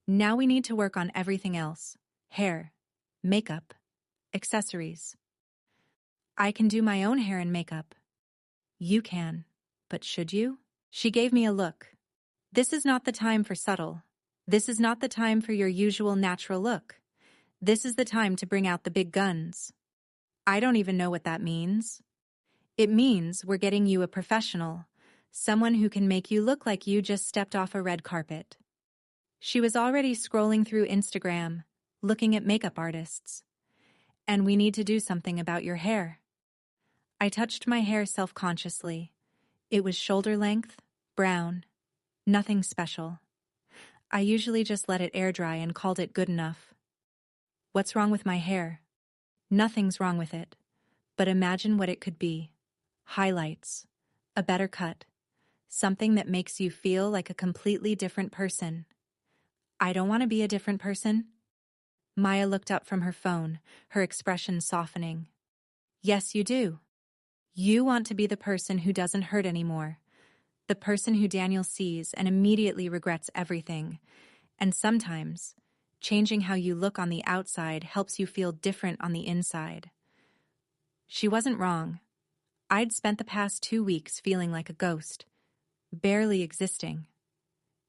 Now we need to work on everything else. Hair, makeup, accessories. I can do my own hair and makeup. You can, but should you? She gave me a look. This is not the time for subtle. This is not the time for your usual natural look. This is the time to bring out the big guns. I don't even know what that means. It means we're getting you a professional, someone who can make you look like you just stepped off a red carpet. She was already scrolling through Instagram, looking at makeup artists. And we need to do something about your hair. I touched my hair self-consciously. It was shoulder length, brown, nothing special. I usually just let it air dry and called it good enough. What's wrong with my hair? Nothing's wrong with it. But imagine what it could be. Highlights, a better cut, something that makes you feel like a completely different person. I don't want to be a different person. Maya looked up from her phone, her expression softening. Yes, you do. You want to be the person who doesn't hurt anymore, the person who Daniel sees and immediately regrets everything. And sometimes, changing how you look on the outside helps you feel different on the inside. She wasn't wrong. I'd spent the past 2 weeks feeling like a ghost, barely existing.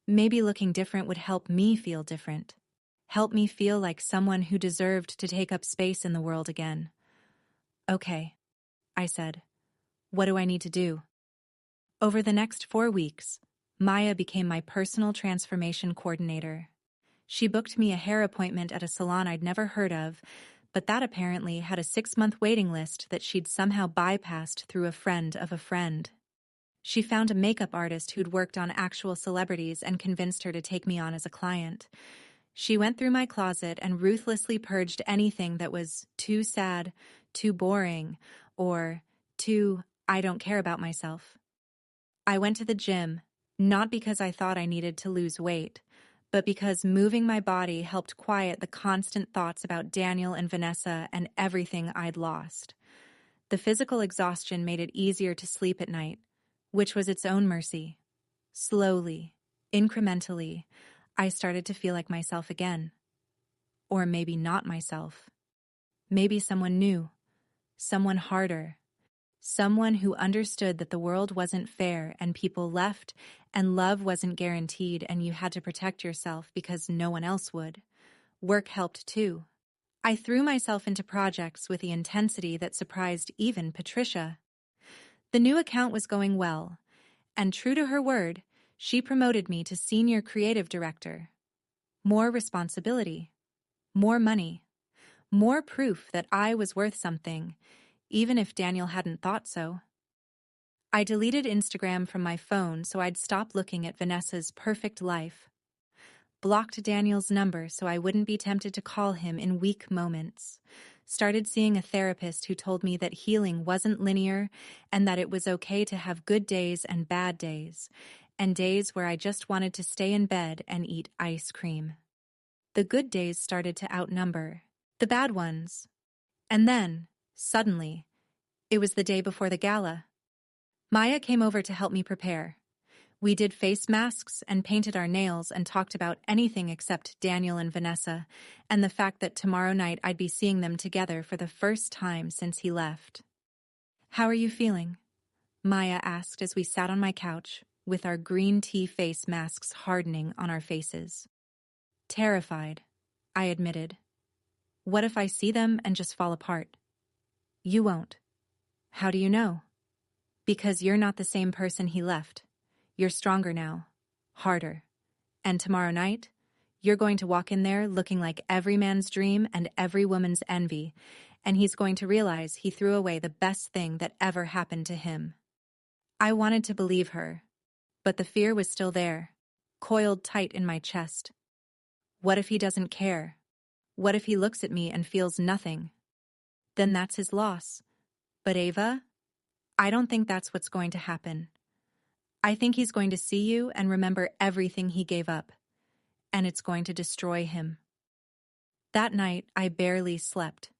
Maybe looking different would help me feel different, help me feel like someone who deserved to take up space in the world again. Okay, I said. What do I need to do? Over the next 4 weeks, Maya became my personal transformation coordinator. She booked me a hair appointment at a salon I'd never heard of, but that apparently had a 6-month waiting list that she'd somehow bypassed through a friend of a friend. She found a makeup artist who'd worked on actual celebrities and convinced her to take me on as a client. She went through my closet and ruthlessly purged anything that was too sad, too boring, or too I don't care about myself. I went to the gym, not because I thought I needed to lose weight, but because moving my body helped quiet the constant thoughts about Daniel and Vanessa and everything I'd lost. The physical exhaustion made it easier to sleep at night, which was its own mercy. Slowly, incrementally, I started to feel like myself again. Or maybe not myself. Maybe someone new, someone harder, someone who understood that the world wasn't fair and people left and love wasn't guaranteed and you had to protect yourself because no one else would. Work helped too. I threw myself into projects with the intensity that surprised even Patricia. The new account was going well, and true to her word, she promoted me to senior creative director. More responsibility, more money, more proof that I was worth something, even if Daniel hadn't thought so. I deleted Instagram from my phone so I'd stop looking at Vanessa's perfect life. Blocked Daniel's number so I wouldn't be tempted to call him in weak moments. Started seeing a therapist who told me that healing wasn't linear and that it was okay to have good days and bad days, and days where I just wanted to stay in bed and eat ice cream. The good days started to outnumber the bad ones. And then, suddenly, it was the day before the gala. Maya came over to help me prepare. We did face masks and painted our nails and talked about anything except Daniel and Vanessa and the fact that tomorrow night I'd be seeing them together for the first time since he left. "How are you feeling?" Maya asked as we sat on my couch with our green tea face masks hardening on our faces. "Terrified," I admitted. "What if I see them and just fall apart?" "You won't." "How do you know?" "Because you're not the same person he left. You're stronger now. Harder. And tomorrow night, you're going to walk in there looking like every man's dream and every woman's envy, and he's going to realize he threw away the best thing that ever happened to him." I wanted to believe her, but the fear was still there, coiled tight in my chest. What if he doesn't care? What if he looks at me and feels nothing? Then that's his loss. But Ava, I don't think that's what's going to happen. I think he's going to see you and remember everything he gave up, and it's going to destroy him. That night, I barely slept.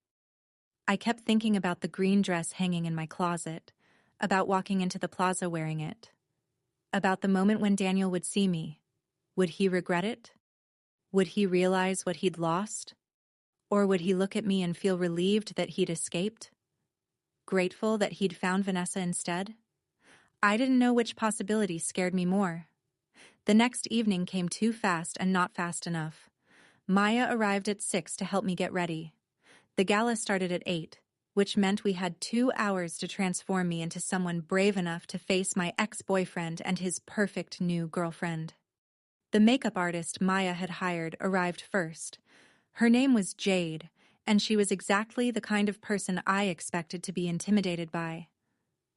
I kept thinking about the green dress hanging in my closet, about walking into the plaza wearing it, about the moment when Daniel would see me. Would he regret it? Would he realize what he'd lost? Or would he look at me and feel relieved that he'd escaped? Grateful that he'd found Vanessa instead? I didn't know which possibility scared me more. The next evening came too fast and not fast enough. Maya arrived at 6 to help me get ready. The gala started at 8, which meant we had 2 hours to transform me into someone brave enough to face my ex-boyfriend and his perfect new girlfriend. The makeup artist Maya had hired arrived first. Her name was Jade, and she was exactly the kind of person I expected to be intimidated by.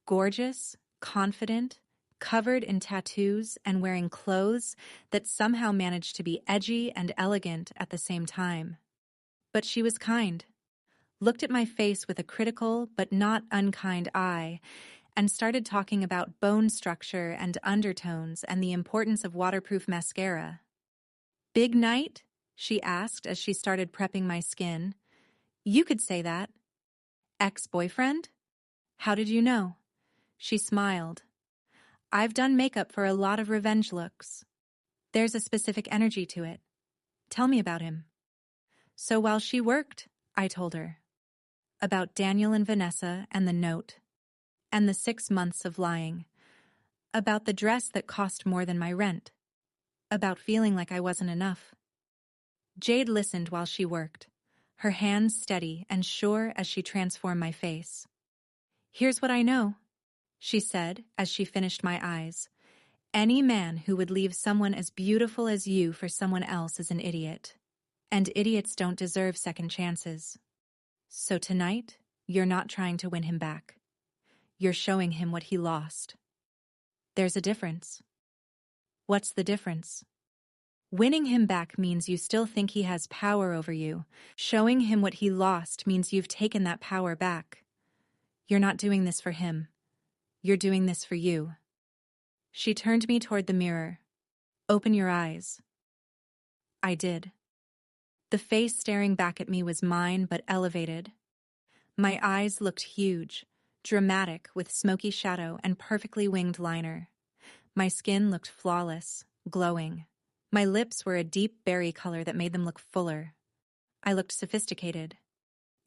Gorgeous, confident, covered in tattoos and wearing clothes that somehow managed to be edgy and elegant at the same time. But she was kind, looked at my face with a critical but not unkind eye, and started talking about bone structure and undertones and the importance of waterproof mascara. "Big night?" she asked as she started prepping my skin. "You could say that." "Ex-boyfriend? How did you know?" She smiled. "I've done makeup for a lot of revenge looks. There's a specific energy to it. Tell me about him." So while she worked, I told her. About Daniel and Vanessa and the note. And the 6 months of lying. About the dress that cost more than my rent. About feeling like I wasn't enough. Jade listened while she worked, her hands steady and sure as she transformed my face. "Here's what I know," she said as she finished my eyes. "Any man who would leave someone as beautiful as you for someone else is an idiot. And idiots don't deserve second chances. So tonight, you're not trying to win him back. You're showing him what he lost. There's a difference." "What's the difference?" "Winning him back means you still think he has power over you. Showing him what he lost means you've taken that power back. You're not doing this for him. You're doing this for you." She turned me toward the mirror. "Open your eyes." I did. The face staring back at me was mine but elevated. My eyes looked huge, dramatic with smoky shadow and perfectly winged liner. My skin looked flawless, glowing. My lips were a deep berry color that made them look fuller. I looked sophisticated,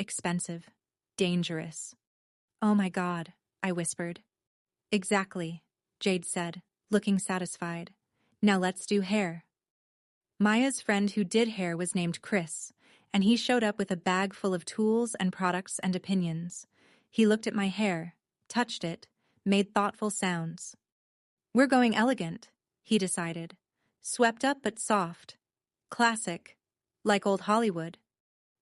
expensive, dangerous. "Oh my God," I whispered. "Exactly," Jade said, looking satisfied. "Now let's do hair." Maya's friend who did hair was named Chris, and he showed up with a bag full of tools and products and opinions. He looked at my hair, touched it, made thoughtful sounds. "We're going elegant," he decided. "Swept up but soft. Classic. Like old Hollywood."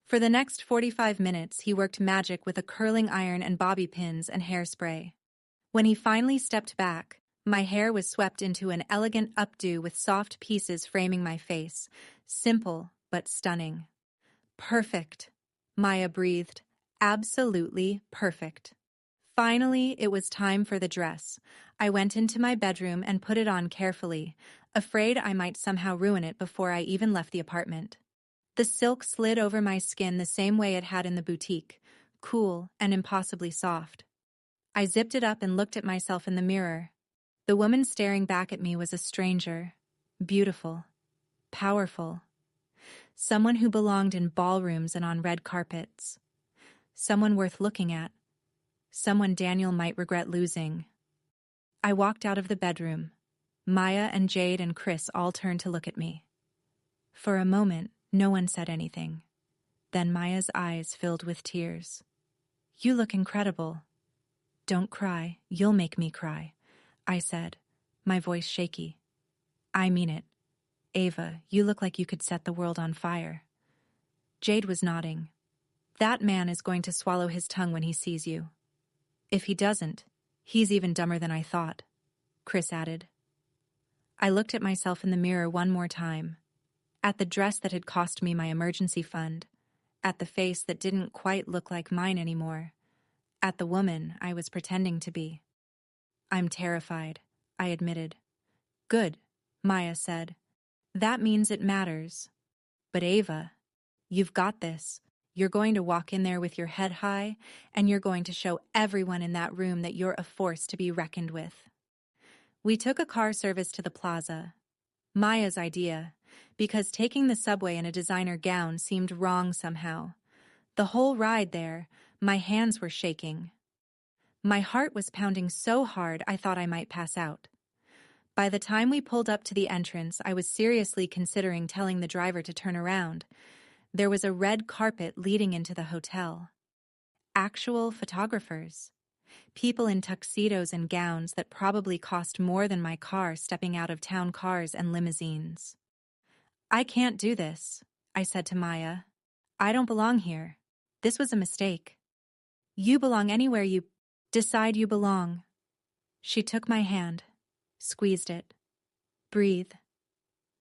For the next 45 minutes, he worked magic with a curling iron and bobby pins and hairspray. When he finally stepped back, my hair was swept into an elegant updo with soft pieces framing my face. Simple, but stunning. "Perfect," Maya breathed. "Absolutely perfect." Finally, it was time for the dress. I went into my bedroom and put it on carefully, afraid I might somehow ruin it before I even left the apartment. The silk slid over my skin the same way it had in the boutique, cool and impossibly soft. I zipped it up and looked at myself in the mirror. The woman staring back at me was a stranger. Beautiful. Powerful. Someone who belonged in ballrooms and on red carpets. Someone worth looking at. Someone Daniel might regret losing. I walked out of the bedroom. Maya and Jade and Chris all turned to look at me. For a moment, no one said anything. Then Maya's eyes filled with tears. "You look incredible." "Don't cry, you'll make me cry," I said, my voice shaky. "I mean it. Ava, you look like you could set the world on fire." Jade was nodding. "That man is going to swallow his tongue when he sees you." "If he doesn't, he's even dumber than I thought," Chris added. I looked at myself in the mirror one more time. At the dress that had cost me my emergency fund. At the face that didn't quite look like mine anymore. At the woman I was pretending to be. "I'm terrified," I admitted. "Good," Maya said. "That means it matters. But Ava, you've got this. You're going to walk in there with your head high, and you're going to show everyone in that room that you're a force to be reckoned with." We took a car service to the plaza. Maya's idea, because taking the subway in a designer gown seemed wrong somehow. The whole ride there, my hands were shaking. My heart was pounding so hard I thought I might pass out. By the time we pulled up to the entrance, I was seriously considering telling the driver to turn around. There was a red carpet leading into the hotel. Actual photographers. People in tuxedos and gowns that probably cost more than my car stepping out of town cars and limousines. "I can't do this," I said to Maya. "I don't belong here. This was a mistake." "You belong anywhere you decide you belong." She took my hand, squeezed it. "Breathe.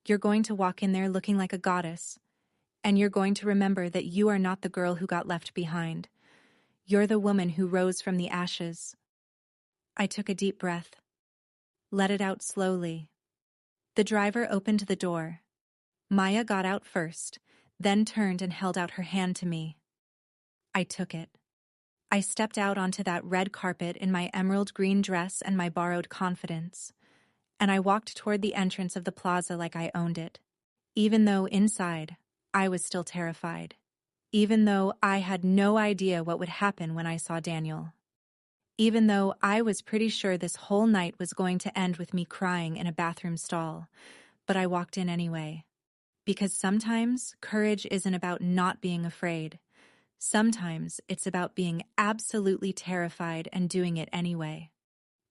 You're going to walk in there looking like a goddess, and you're going to remember that you are not the girl who got left behind. You're the woman who rose from the ashes." I took a deep breath. Let it out slowly. The driver opened the door. Maya got out first, then turned and held out her hand to me. I took it. I stepped out onto that red carpet in my emerald green dress and my borrowed confidence, and I walked toward the entrance of the plaza like I owned it, even though inside I was still terrified, even though I had no idea what would happen when I saw Daniel, even though I was pretty sure this whole night was going to end with me crying in a bathroom stall, but I walked in anyway. Because sometimes courage isn't about not being afraid. Sometimes it's about being absolutely terrified and doing it anyway.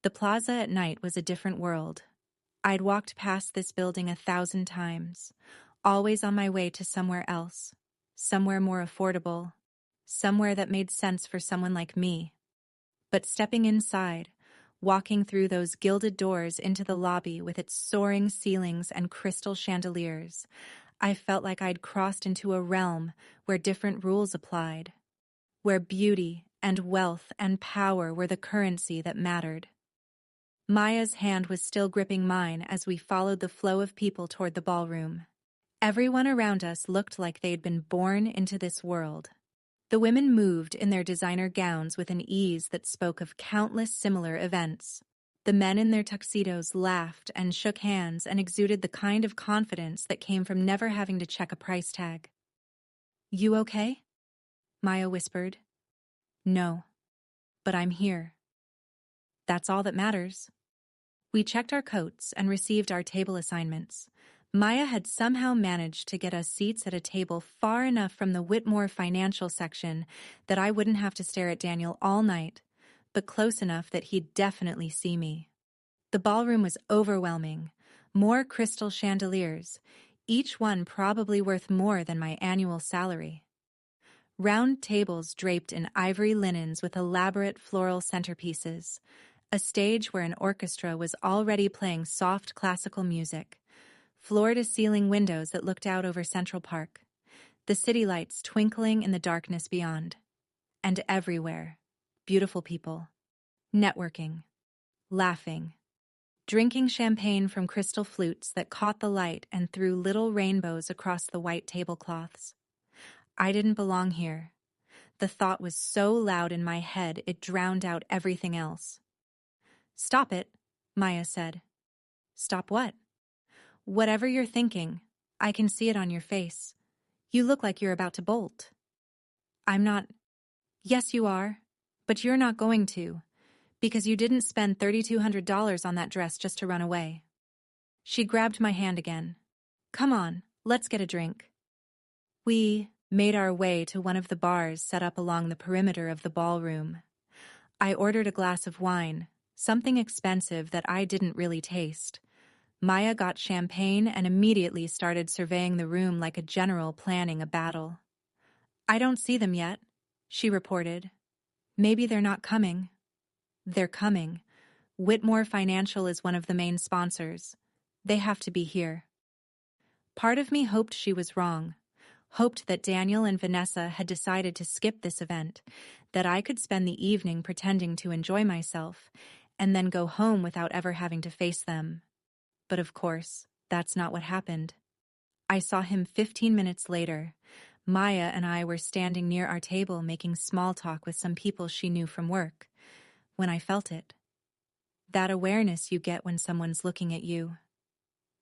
The plaza at night was a different world. I'd walked past this building 1,000 times, always on my way to somewhere else, somewhere more affordable, somewhere that made sense for someone like me. But stepping inside, walking through those gilded doors into the lobby with its soaring ceilings and crystal chandeliers, I felt like I'd crossed into a realm where different rules applied, where beauty and wealth and power were the currency that mattered. Maya's hand was still gripping mine as we followed the flow of people toward the ballroom. Everyone around us looked like they'd been born into this world. The women moved in their designer gowns with an ease that spoke of countless similar events. The men in their tuxedos laughed and shook hands and exuded the kind of confidence that came from never having to check a price tag. "You okay?" Maya whispered. "No, but I'm here. That's all that matters." We checked our coats and received our table assignments. Maya had somehow managed to get us seats at a table far enough from the Whitmore financial section that I wouldn't have to stare at Daniel all night, but close enough that he'd definitely see me. The ballroom was overwhelming. More crystal chandeliers, each one probably worth more than my annual salary. Round tables draped in ivory linens with elaborate floral centerpieces. A stage where an orchestra was already playing soft classical music. Floor-to-ceiling windows that looked out over Central Park. The city lights twinkling in the darkness beyond. And everywhere, beautiful people. Networking. Laughing. Drinking champagne from crystal flutes that caught the light and threw little rainbows across the white tablecloths. I didn't belong here. The thought was so loud in my head it drowned out everything else. "Stop it," Maya said. "Stop what?" "Whatever you're thinking. I can see it on your face. You look like you're about to bolt." "I'm not." "Yes, you are. But you're not going to. Because you didn't spend $3,200 on that dress just to run away." She grabbed my hand again. "Come on, let's get a drink." We made our way to one of the bars set up along the perimeter of the ballroom. I ordered a glass of wine, something expensive that I didn't really taste. Maya got champagne and immediately started surveying the room like a general planning a battle. "I don't see them yet," she reported. "Maybe they're not coming." "They're coming. Whitmore Financial is one of the main sponsors. They have to be here." Part of me hoped she was wrong. Hoped that Daniel and Vanessa had decided to skip this event, that I could spend the evening pretending to enjoy myself, and then go home without ever having to face them. But of course, that's not what happened. I saw him 15 minutes later. Maya and I were standing near our table making small talk with some people she knew from work, when I felt it. That awareness you get when someone's looking at you.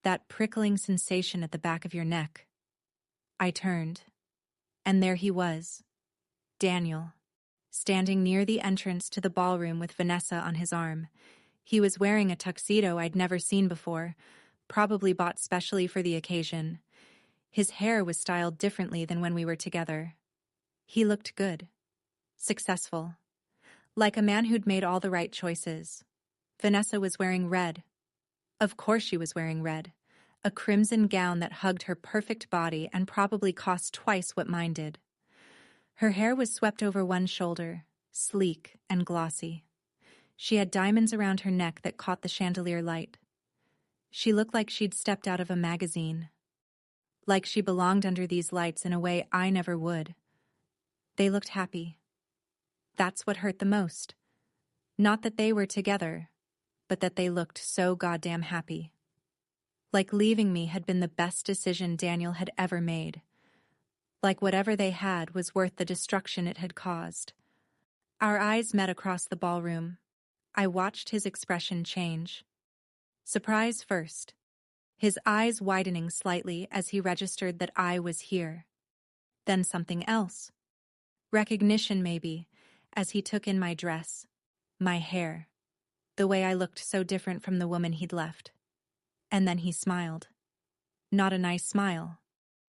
That prickling sensation at the back of your neck. I turned, and there he was, Daniel, standing near the entrance to the ballroom with Vanessa on his arm. He was wearing a tuxedo I'd never seen before, probably bought specially for the occasion. His hair was styled differently than when we were together. He looked good, successful, like a man who'd made all the right choices. Vanessa was wearing red. Of course she was wearing red. A crimson gown that hugged her perfect body and probably cost twice what mine did. Her hair was swept over one shoulder, sleek and glossy. She had diamonds around her neck that caught the chandelier light. She looked like she'd stepped out of a magazine. Like she belonged under these lights in a way I never would. They looked happy. That's what hurt the most. Not that they were together, but that they looked so goddamn happy. Like leaving me had been the best decision Daniel had ever made. Like whatever they had was worth the destruction it had caused. Our eyes met across the ballroom. I watched his expression change. Surprise first. His eyes widening slightly as he registered that I was here. Then something else. Recognition, maybe, as he took in my dress, my hair, the way I looked so different from the woman he'd left. And then he smiled. Not a nice smile.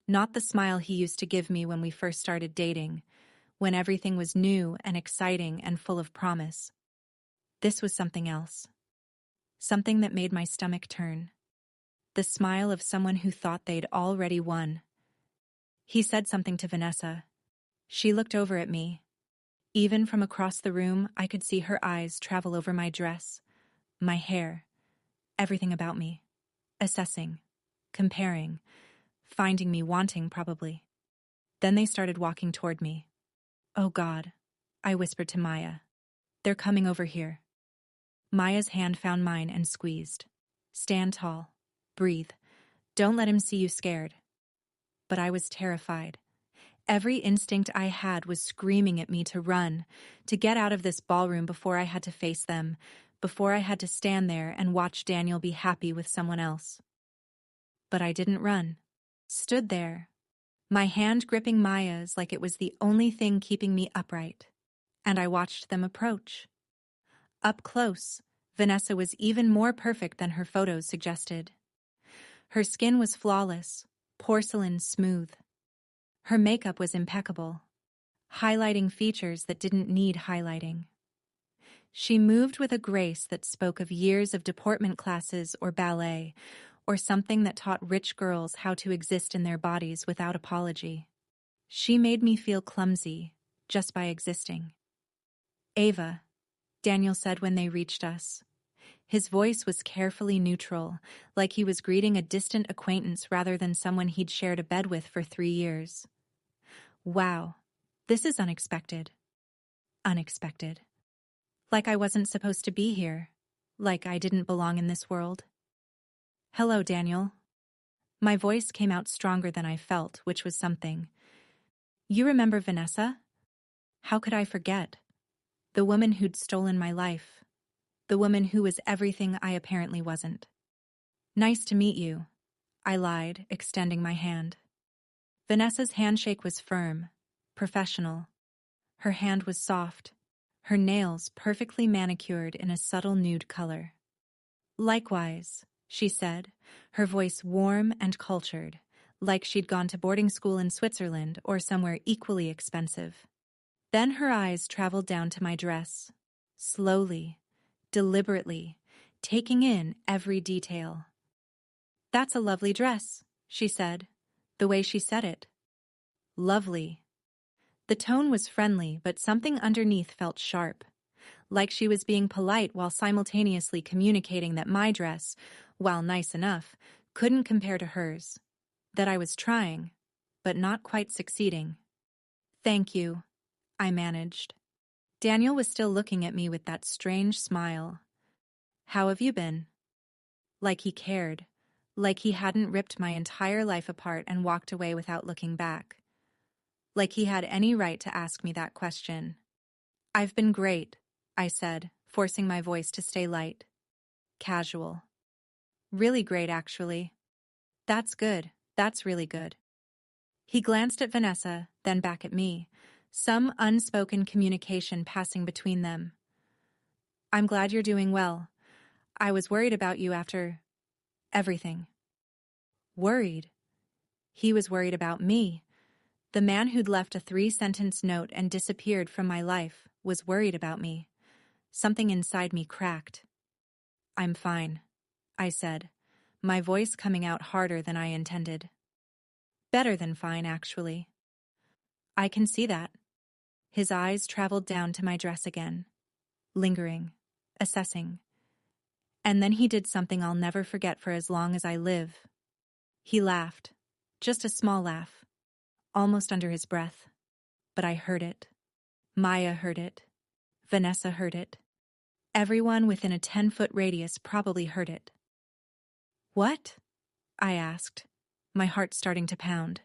Not the smile he used to give me when we first started dating, when everything was new and exciting and full of promise. This was something else. Something that made my stomach turn. The smile of someone who thought they'd already won. He said something to Vanessa. She looked over at me. Even from across the room, I could see her eyes travel over my dress, my hair, everything about me. Assessing, comparing, finding me wanting, probably. Then they started walking toward me. "Oh God," I whispered to Maya. "They're coming over here." Maya's hand found mine and squeezed. "Stand tall. Breathe. Don't let him see you scared." but I was terrified. Every instinct I had was screaming at me to run, to get out of this ballroom before I had to face them, before I had to stand there and watch Daniel be happy with someone else. But I didn't run. Stood there, my hand gripping Maya's like it was the only thing keeping me upright. And I watched them approach. Up close, Vanessa was even more perfect than her photos suggested. Her skin was flawless, porcelain smooth. Her makeup was impeccable, highlighting features that didn't need highlighting. She moved with a grace that spoke of years of deportment classes or ballet, or something that taught rich girls how to exist in their bodies without apology. She made me feel clumsy, just by existing. "Ava," Daniel said when they reached us. His voice was carefully neutral, like he was greeting a distant acquaintance rather than someone he'd shared a bed with for 3 years. "Wow, this is unexpected." Unexpected. Like I wasn't supposed to be here. Like I didn't belong in this world. "Hello, Daniel." My voice came out stronger than I felt, which was something. "You remember Vanessa?" How could I forget? The woman who'd stolen my life. The woman who was everything I apparently wasn't. "Nice to meet you," I lied, extending my hand. Vanessa's handshake was firm, professional. Her hand was soft, her nails perfectly manicured in a subtle nude color. "Likewise," she said, her voice warm and cultured, like she'd gone to boarding school in Switzerland or somewhere equally expensive. Then her eyes traveled down to my dress, slowly, deliberately, taking in every detail. "That's a lovely dress," she said, the way she said it. Lovely. The tone was friendly, but something underneath felt sharp, like she was being polite while simultaneously communicating that my dress, while nice enough, couldn't compare to hers. That I was trying, but not quite succeeding. "Thank you," I managed. Daniel was still looking at me with that strange smile. "How have you been?" Like he cared. Like he hadn't ripped my entire life apart and walked away without looking back. Like he had any right to ask me that question. "I've been great," I said, forcing my voice to stay light. Casual. "Really great, actually." "That's good. That's really good." He glanced at Vanessa, then back at me, some unspoken communication passing between them. "I'm glad you're doing well. I was worried about you after everything." Worried? He was worried about me. The man who'd left a 3-sentence note and disappeared from my life was worried about me. Something inside me cracked. "I'm fine," I said, my voice coming out harder than I intended. "Better than fine, actually." "I can see that." His eyes traveled down to my dress again, lingering, assessing. And then he did something I'll never forget for as long as I live. He laughed, just a small laugh, almost under his breath. But I heard it. Maya heard it. Vanessa heard it. Everyone within a 10-foot radius probably heard it. "What?" I asked, my heart starting to pound.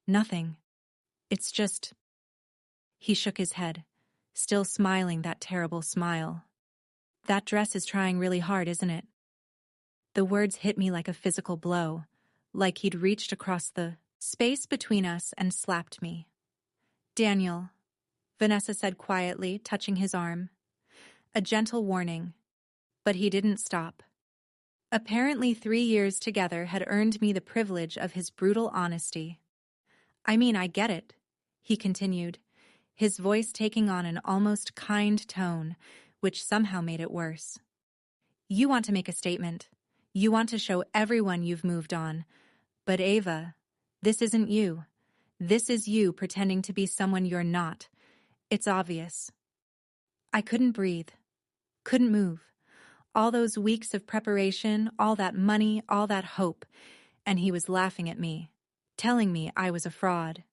"Nothing. It's just..." He shook his head, still smiling that terrible smile. "That dress is trying really hard, isn't it?" The words hit me like a physical blow, like he'd reached across the space between us and slapped me. "Daniel," Vanessa said quietly, touching his arm. A gentle warning. But he didn't stop. Apparently 3 years together had earned me the privilege of his brutal honesty. "I mean, I get it," he continued, his voice taking on an almost kind tone, which somehow made it worse. "You want to make a statement. You want to show everyone you've moved on. But Ava, this isn't you. This is you pretending to be someone you're not. It's obvious." I couldn't breathe. Couldn't move. All those weeks of preparation, all that money, all that hope. And he was laughing at me, telling me I was a fraud.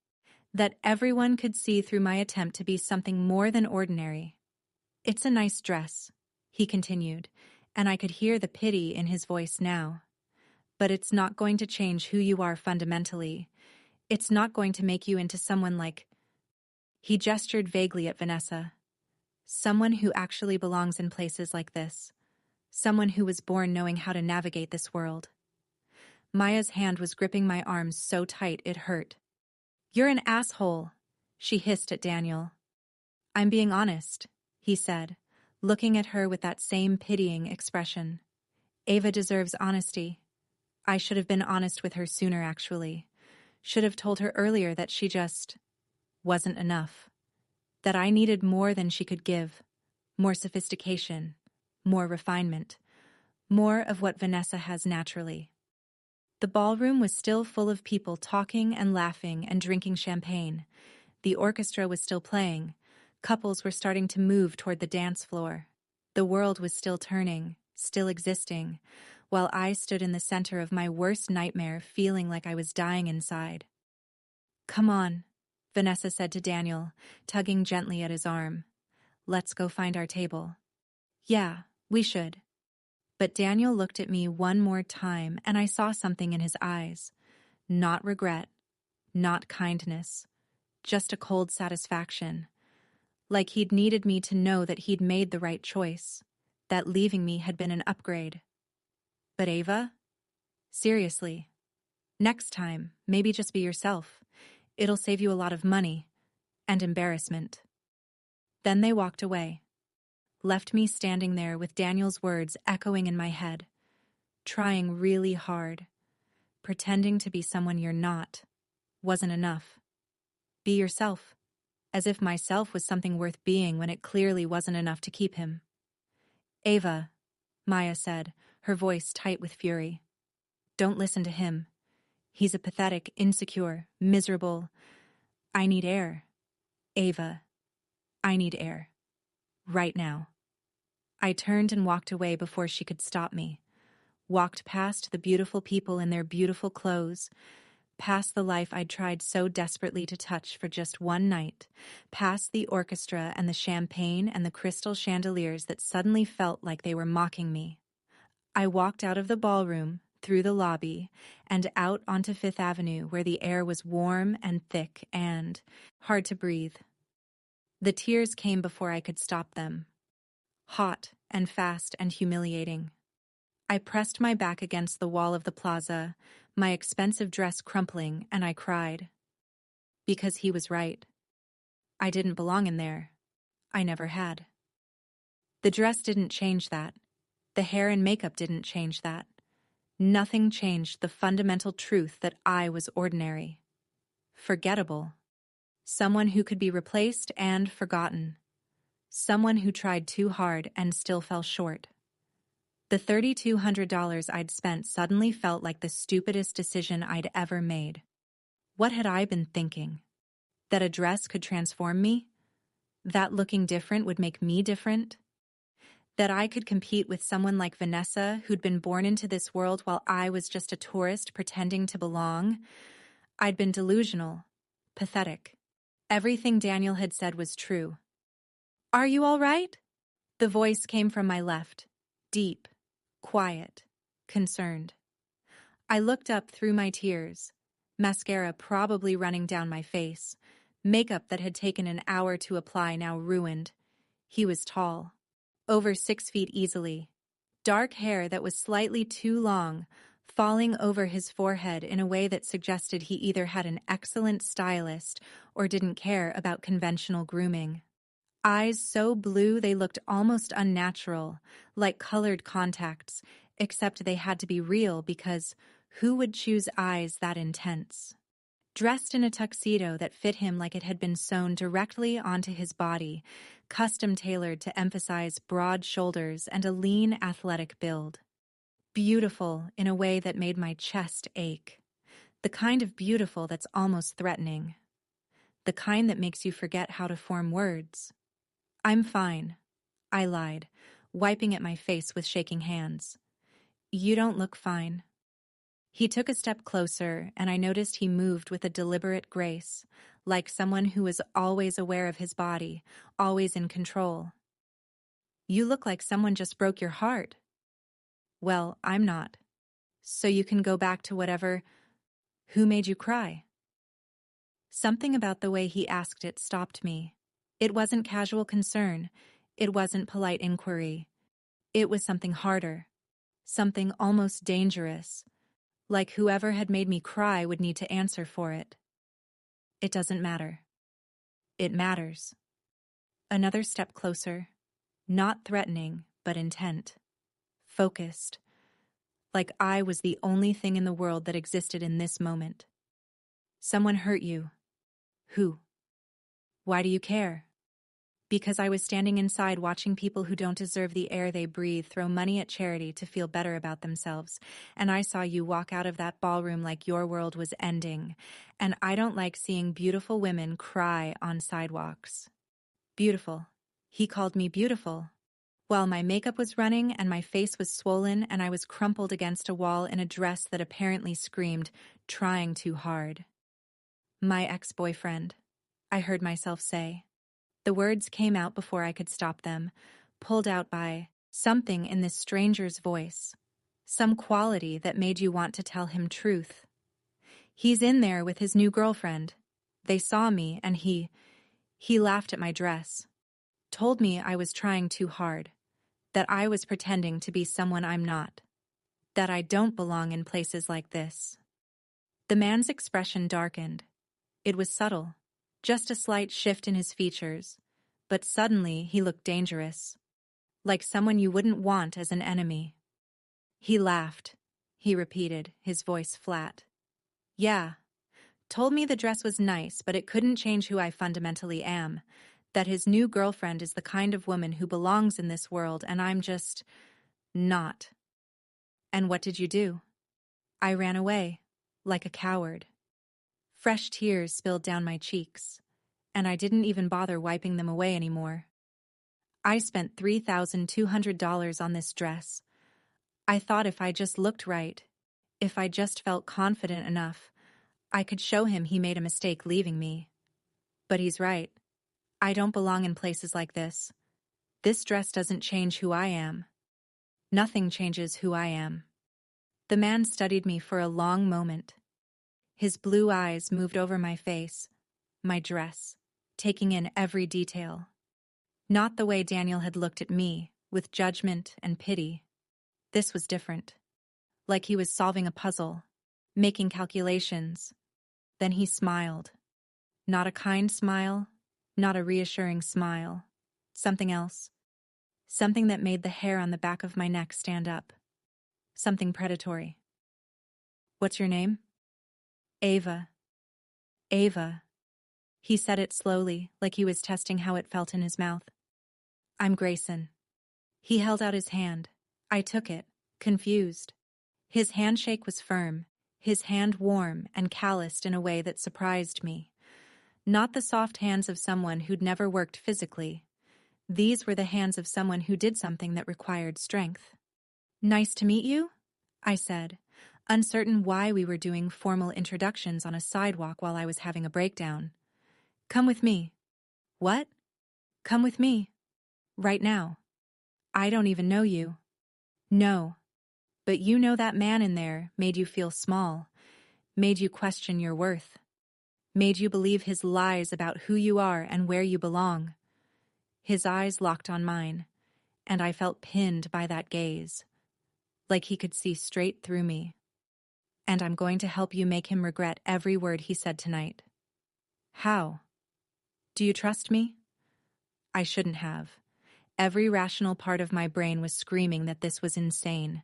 That everyone could see through my attempt to be something more than ordinary. "It's a nice dress," he continued, and I could hear the pity in his voice now. But it's not going to change who you are fundamentally. It's not going to make you into someone like... He gestured vaguely at Vanessa. Someone who actually belongs in places like this. Someone who was born knowing how to navigate this world. Maya's hand was gripping my arms so tight it hurt. "You're an asshole," she hissed at Daniel. "I'm being honest," he said, looking at her with that same pitying expression. "Ava deserves honesty. I should have been honest with her sooner, actually. Should have told her earlier that she just wasn't enough. That I needed more than she could give. More sophistication. More refinement. More of what Vanessa has naturally." The ballroom was still full of people talking and laughing and drinking champagne. The orchestra was still playing. Couples were starting to move toward the dance floor. The world was still turning, still existing, while I stood in the center of my worst nightmare, feeling like I was dying inside. "Come on," Vanessa said to Daniel, tugging gently at his arm. "Let's go find our table." "Yeah, we should." But Daniel looked at me one more time, and I saw something in his eyes. Not regret, not kindness, just a cold satisfaction. Like he'd needed me to know that he'd made the right choice, that leaving me had been an upgrade. But Ava? Seriously. Next time, maybe just be yourself. It'll save you a lot of money and embarrassment. Then they walked away. Left me standing there with Daniel's words echoing in my head, trying really hard. Pretending to be someone you're not wasn't enough. Be yourself, as if myself was something worth being when it clearly wasn't enough to keep him. "Ava," Maya said, her voice tight with fury. "Don't listen to him. He's a pathetic, insecure, miserable... I need air. Ava, I need air. Right now." I turned and walked away before she could stop me. Walked past the beautiful people in their beautiful clothes, past the life I'd tried so desperately to touch for just one night, past the orchestra and the champagne and the crystal chandeliers that suddenly felt like they were mocking me. I walked out of the ballroom, through the lobby, and out onto Fifth Avenue where the air was warm and thick and hard to breathe. The tears came before I could stop them. Hot and fast and humiliating. I pressed my back against the wall of the plaza, my expensive dress crumpling, and I cried. Because he was right. I didn't belong in there. I never had. The dress didn't change that. The hair and makeup didn't change that. Nothing changed the fundamental truth that I was ordinary. Forgettable. Someone who could be replaced and forgotten. Someone who tried too hard and still fell short. The $3,200 I'd spent suddenly felt like the stupidest decision I'd ever made. What had I been thinking? That a dress could transform me? That looking different would make me different? That I could compete with someone like Vanessa, who'd been born into this world while I was just a tourist pretending to belong? I'd been delusional, pathetic. Everything Daniel had said was true. "Are you all right?" The voice came from my left, deep, quiet, concerned. I looked up through my tears, mascara probably running down my face, makeup that had taken an hour to apply now ruined. He was tall, over 6 feet easily, dark hair that was slightly too long, falling over his forehead in a way that suggested he either had an excellent stylist or didn't care about conventional grooming. Eyes so blue they looked almost unnatural, like colored contacts, except they had to be real because who would choose eyes that intense? Dressed in a tuxedo that fit him like it had been sewn directly onto his body, custom-tailored to emphasize broad shoulders and a lean, athletic build. Beautiful in a way that made my chest ache. The kind of beautiful that's almost threatening. The kind that makes you forget how to form words. "I'm fine," I lied, wiping at my face with shaking hands. "You don't look fine." He took a step closer, and I noticed he moved with a deliberate grace, like someone who was always aware of his body, always in control. "You look like someone just broke your heart." "Well, I'm not." So you can go back to whatever. Who made you cry? Something about the way he asked it stopped me. It wasn't casual concern. It wasn't polite inquiry. It was something harder. Something almost dangerous. Like whoever had made me cry would need to answer for it. It doesn't matter. It matters. Another step closer. Not threatening, but intent. Focused. Like I was the only thing in the world that existed in this moment. Someone hurt you. Who? Why do you care? Because I was standing inside watching people who don't deserve the air they breathe throw money at charity to feel better about themselves, and I saw you walk out of that ballroom like your world was ending, and I don't like seeing beautiful women cry on sidewalks. Beautiful. He called me beautiful. While my makeup was running and my face was swollen and I was crumpled against a wall in a dress that apparently screamed, trying too hard. My ex-boyfriend, I heard myself say. The words came out before I could stop them, pulled out by something in this stranger's voice, some quality that made you want to tell him truth. He's in there with his new girlfriend. They saw me and he laughed at my dress, told me I was trying too hard, that I was pretending to be someone I'm not, that I don't belong in places like this. The man's expression darkened. It was subtle, just a slight shift in his features, but suddenly he looked dangerous, like someone you wouldn't want as an enemy. He laughed, he repeated, his voice flat. Yeah, told me the dress was nice, but it couldn't change who I fundamentally am, that his new girlfriend is the kind of woman who belongs in this world and I'm just not. And what did you do? I ran away, like a coward. Fresh tears spilled down my cheeks, and I didn't even bother wiping them away anymore. I spent $3,200 on this dress. I thought if I just looked right, if I just felt confident enough, I could show him he made a mistake leaving me. But he's right. I don't belong in places like this. This dress doesn't change who I am. Nothing changes who I am. The man studied me for a long moment. His blue eyes moved over my face, my dress, taking in every detail. Not the way Daniel had looked at me, with judgment and pity. This was different. Like he was solving a puzzle, making calculations. Then he smiled. Not a kind smile, not a reassuring smile. Something else. Something that made the hair on the back of my neck stand up. Something predatory. What's your name? Ava. Ava. He said it slowly, like he was testing how it felt in his mouth. I'm Grayson. He held out his hand. I took it, confused. His handshake was firm, his hand warm and calloused in a way that surprised me. Not the soft hands of someone who'd never worked physically. These were the hands of someone who did something that required strength. Nice to meet you, I said, uncertain why we were doing formal introductions on a sidewalk while I was having a breakdown. Come with me. What? Come with me. Right now. I don't even know you. No. But you know that man in there made you feel small, made you question your worth, made you believe his lies about who you are and where you belong. His eyes locked on mine, and I felt pinned by that gaze, like he could see straight through me. And I'm going to help you make him regret every word he said tonight. How? Do you trust me? I shouldn't have. Every rational part of my brain was screaming that this was insane,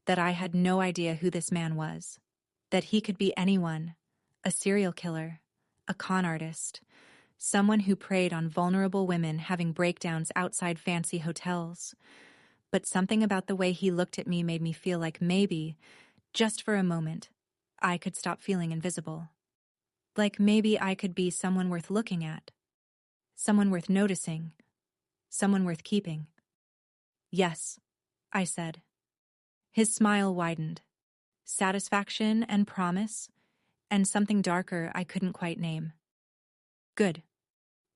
that I had no idea who this man was, that he could be anyone, a serial killer, a con artist, someone who preyed on vulnerable women having breakdowns outside fancy hotels. But something about the way he looked at me made me feel like maybe, just for a moment, I could stop feeling invisible. Like maybe I could be someone worth looking at, someone worth noticing, someone worth keeping. Yes, I said. His smile widened. Satisfaction and promise, and something darker I couldn't quite name. Good.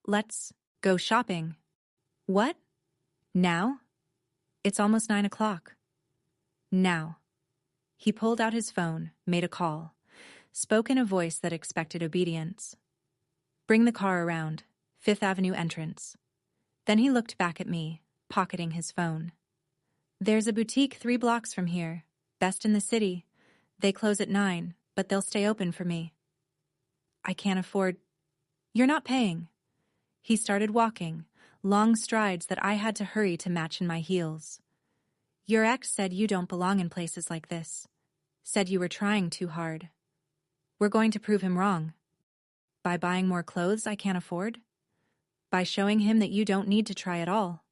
Let's go shopping. What? Now? It's almost 9 o'clock. Now. He pulled out his phone, made a call, spoke in a voice that expected obedience. "Bring the car around. Fifth Avenue entrance." Then he looked back at me, pocketing his phone. "There's a boutique 3 blocks from here. Best in the city. They close at 9, but they'll stay open for me." "I can't afford—" "You're not paying." He started walking, long strides that I had to hurry to match in my heels. "Your ex said you don't belong in places like this. Said you were trying too hard. We're going to prove him wrong. By buying more clothes I can't afford? By showing him that you don't need to try at all.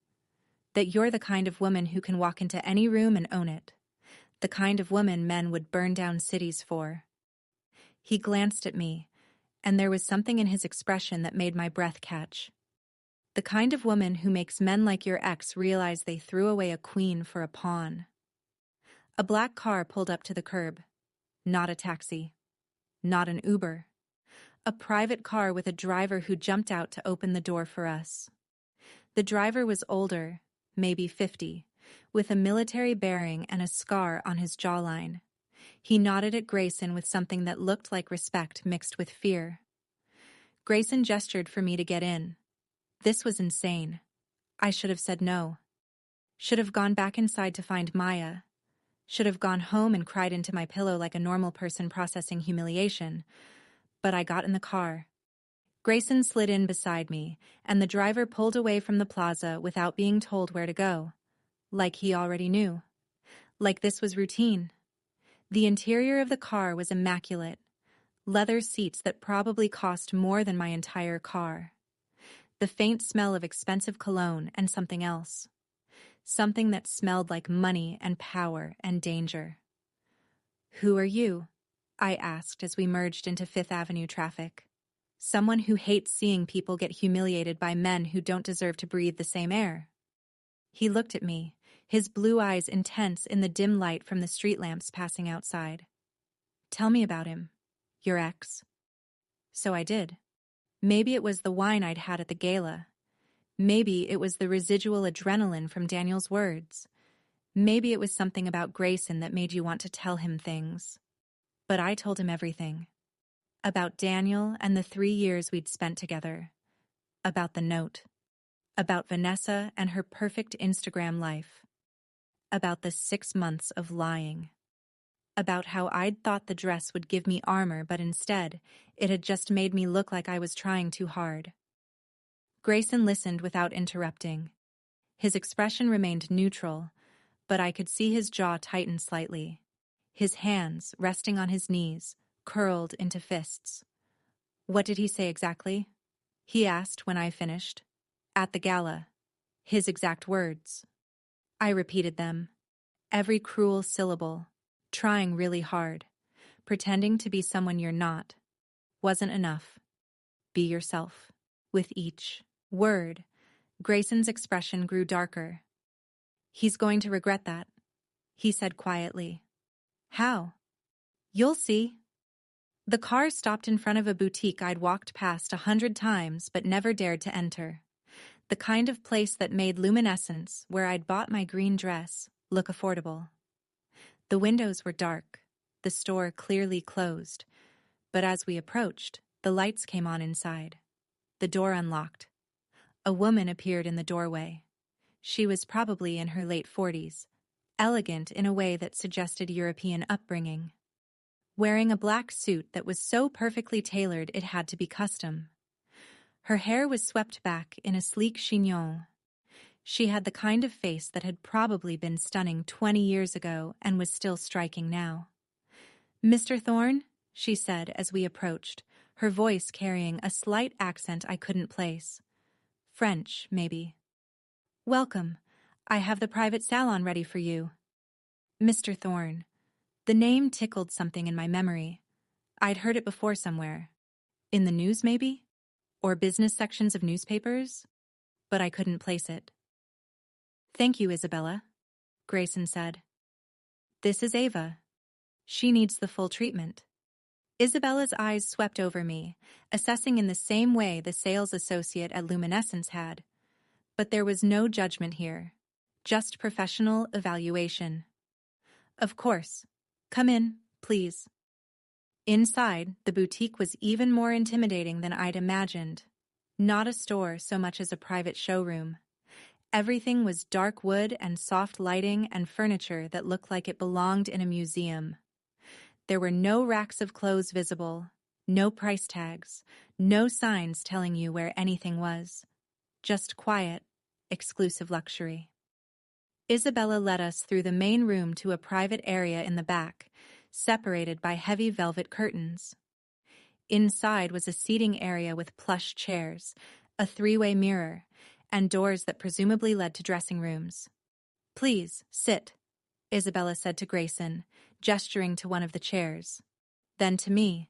That you're the kind of woman who can walk into any room and own it. The kind of woman men would burn down cities for." He glanced at me, and there was something in his expression that made my breath catch. "The kind of woman who makes men like your ex realize they threw away a queen for a pawn." A black car pulled up to the curb. Not a taxi. Not an Uber. A private car with a driver who jumped out to open the door for us. The driver was older, maybe 50, with a military bearing and a scar on his jawline. He nodded at Grayson with something that looked like respect mixed with fear. Grayson gestured for me to get in. This was insane. I should have said no. Should have gone back inside to find Maya. Should have gone home and cried into my pillow like a normal person processing humiliation. But I got in the car. Grayson slid in beside me, and the driver pulled away from the plaza without being told where to go. Like he already knew. Like this was routine. The interior of the car was immaculate. Leather seats that probably cost more than my entire car. The faint smell of expensive cologne and something else. Something that smelled like money and power and danger. "Who are you?" I asked as we merged into Fifth Avenue traffic. "Someone who hates seeing people get humiliated by men who don't deserve to breathe the same air." He looked at me, his blue eyes intense in the dim light from the street lamps passing outside. "Tell me about him. Your ex." So I did. Maybe it was the wine I'd had at the gala. Maybe it was the residual adrenaline from Daniel's words. Maybe it was something about Grayson that made you want to tell him things. But I told him everything. About Daniel and the 3 years we'd spent together. About the note. About Vanessa and her perfect Instagram life. About the 6 months of lying. About how I'd thought the dress would give me armor, but instead, it had just made me look like I was trying too hard. Grayson listened without interrupting. His expression remained neutral, but I could see his jaw tighten slightly. His hands, resting on his knees, curled into fists. "What did he say exactly?" he asked when I finished. "At the gala. His exact words." I repeated them. Every cruel syllable. Trying really hard. Pretending to be someone you're not. Wasn't enough. Be yourself. With each word, Grayson's expression grew darker. "He's going to regret that," he said quietly. "How?" "You'll see." The car stopped in front of a boutique I'd walked past 100 times but never dared to enter. The kind of place that made luminescence, where I'd bought my green dress, look affordable. The windows were dark, the store clearly closed, but as we approached, the lights came on inside. The door unlocked. A woman appeared in the doorway. She was probably in her late 40s, elegant in a way that suggested European upbringing. Wearing a black suit that was so perfectly tailored it had to be custom. Her hair was swept back in a sleek chignon. She had the kind of face that had probably been stunning 20 years ago and was still striking now. "Mr. Thorne," she said as we approached, her voice carrying a slight accent I couldn't place. French, maybe. "Welcome. I have the private salon ready for you." Mr. Thorne. The name tickled something in my memory. I'd heard it before somewhere. In the news, maybe? Or business sections of newspapers? But I couldn't place it. "Thank you, Isabella," Grayson said. "This is Ava. She needs the full treatment." Isabella's eyes swept over me, assessing in the same way the sales associate at Luminescence had. But there was no judgment here, just professional evaluation. "Of course. Come in, please. Inside, the boutique was even more intimidating than I'd imagined. Not a store so much as a private showroom. Everything was dark wood and soft lighting and furniture that looked like it belonged in a museum. There were no racks of clothes visible, no price tags, no signs telling you where anything was. Just quiet, exclusive luxury. Isabella led us through the main room to a private area in the back, separated by heavy velvet curtains. Inside was a seating area with plush chairs, a three-way mirror, and doors that presumably led to dressing rooms. "Please, sit," Isabella said to Grayson, gesturing to one of the chairs. Then to me,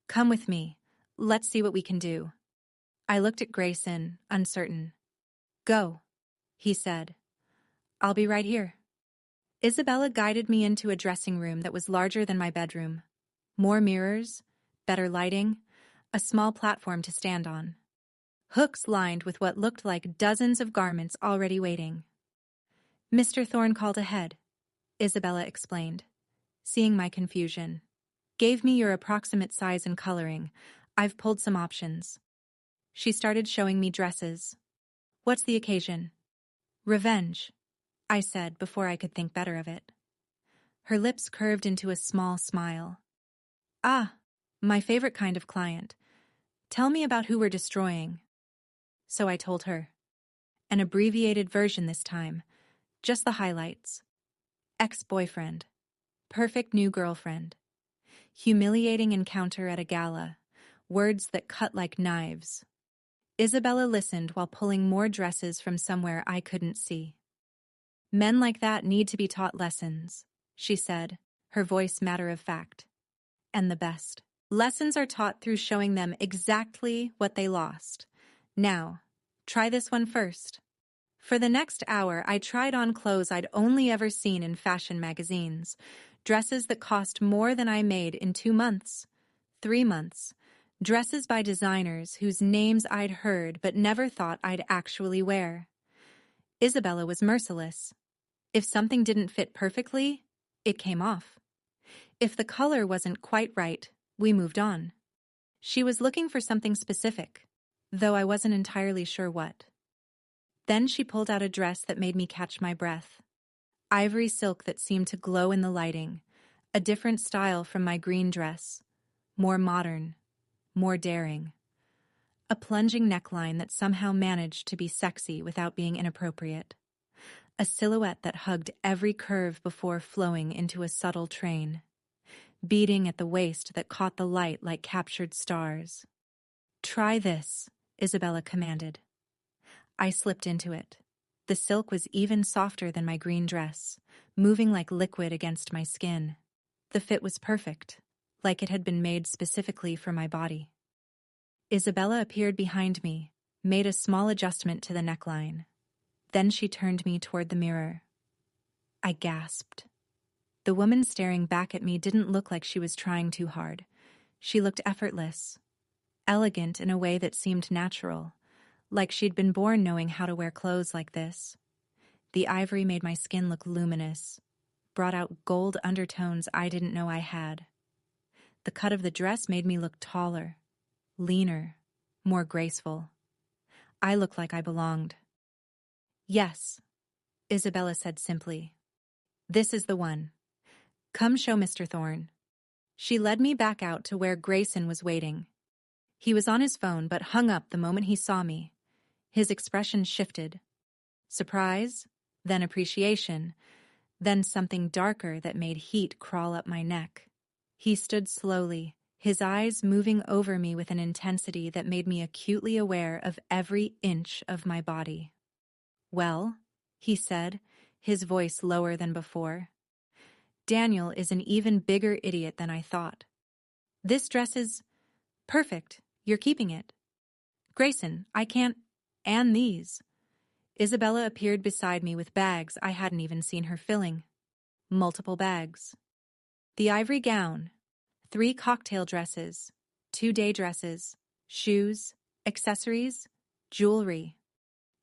"Come with me. Let's see what we can do." I looked at Grayson, uncertain. "Go," he said. "I'll be right here." Isabella guided me into a dressing room that was larger than my bedroom. More mirrors, better lighting, a small platform to stand on. Hooks lined with what looked like dozens of garments already waiting. "Mr. Thorne called ahead," Isabella explained, seeing my confusion. "Gave me your approximate size and coloring. I've pulled some options." She started showing me dresses. "What's the occasion?" "Revenge," I said before I could think better of it. Her lips curved into a small smile. "Ah, my favorite kind of client. Tell me about who we're destroying." So I told her. An abbreviated version this time, just the highlights. Ex-boyfriend. Perfect new girlfriend. Humiliating encounter at a gala. Words that cut like knives. Isabella listened while pulling more dresses from somewhere I couldn't see. "Men like that need to be taught lessons," she said, her voice matter of fact. "And the best. Lessons are taught through showing them exactly what they lost. Now, try this one first." For the next hour, I tried on clothes I'd only ever seen in fashion magazines. Dresses that cost more than I made in 2 months, 3 months. Dresses by designers whose names I'd heard but never thought I'd actually wear. Isabella was merciless. If something didn't fit perfectly, it came off. If the color wasn't quite right, we moved on. She was looking for something specific, though I wasn't entirely sure what. Then she pulled out a dress that made me catch my breath. Ivory silk that seemed to glow in the lighting, a different style from my green dress. More modern, more daring. A plunging neckline that somehow managed to be sexy without being inappropriate. A silhouette that hugged every curve before flowing into a subtle train. Beating at the waist that caught the light like captured stars. "Try this," Isabella commanded. I slipped into it. The silk was even softer than my green dress, moving like liquid against my skin. The fit was perfect, like it had been made specifically for my body. Isabella appeared behind me, made a small adjustment to the neckline. Then she turned me toward the mirror. I gasped. The woman staring back at me didn't look like she was trying too hard. She looked effortless, elegant in a way that seemed natural, like she'd been born knowing how to wear clothes like this. The ivory made my skin look luminous, brought out gold undertones I didn't know I had. The cut of the dress made me look taller, leaner, more graceful. I looked like I belonged. "Yes," Isabella said simply. "This is the one. Come show Mr. Thorne." She led me back out to where Grayson was waiting. He was on his phone but hung up the moment he saw me. His expression shifted. Surprise, then appreciation, then something darker that made heat crawl up my neck. He stood slowly, his eyes moving over me with an intensity that made me acutely aware of every inch of my body. "Well," he said, his voice lower than before. "Daniel is an even bigger idiot than I thought. This dress is perfect. You're keeping it. Grayson, I can't. And these." Isabella appeared beside me with bags I hadn't even seen her filling. Multiple bags. The ivory gown, 3 cocktail dresses, 2 day dresses, shoes, accessories, jewelry.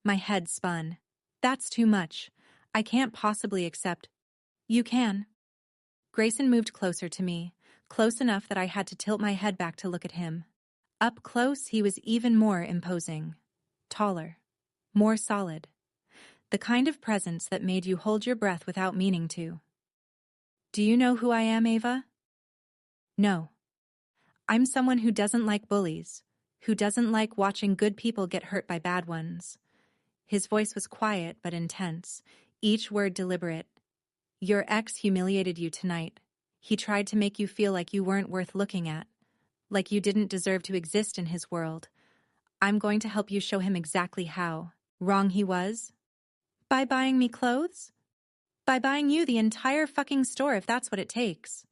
My head spun. "That's too much. I can't possibly accept." "You can." Grayson moved closer to me, close enough that I had to tilt my head back to look at him. Up close, he was even more imposing. Taller. More solid. The kind of presence that made you hold your breath without meaning to. Do you know who I am, Ava? No. I'm someone who doesn't like bullies, who doesn't like watching good people get hurt by bad ones. His voice was quiet but intense, each word deliberate. Your ex humiliated you tonight. He tried to make you feel like you weren't worth looking at, like you didn't deserve to exist in his world. I'm going to help you show him exactly how wrong he was. By buying me clothes? By buying you the entire fucking store if that's what it takes.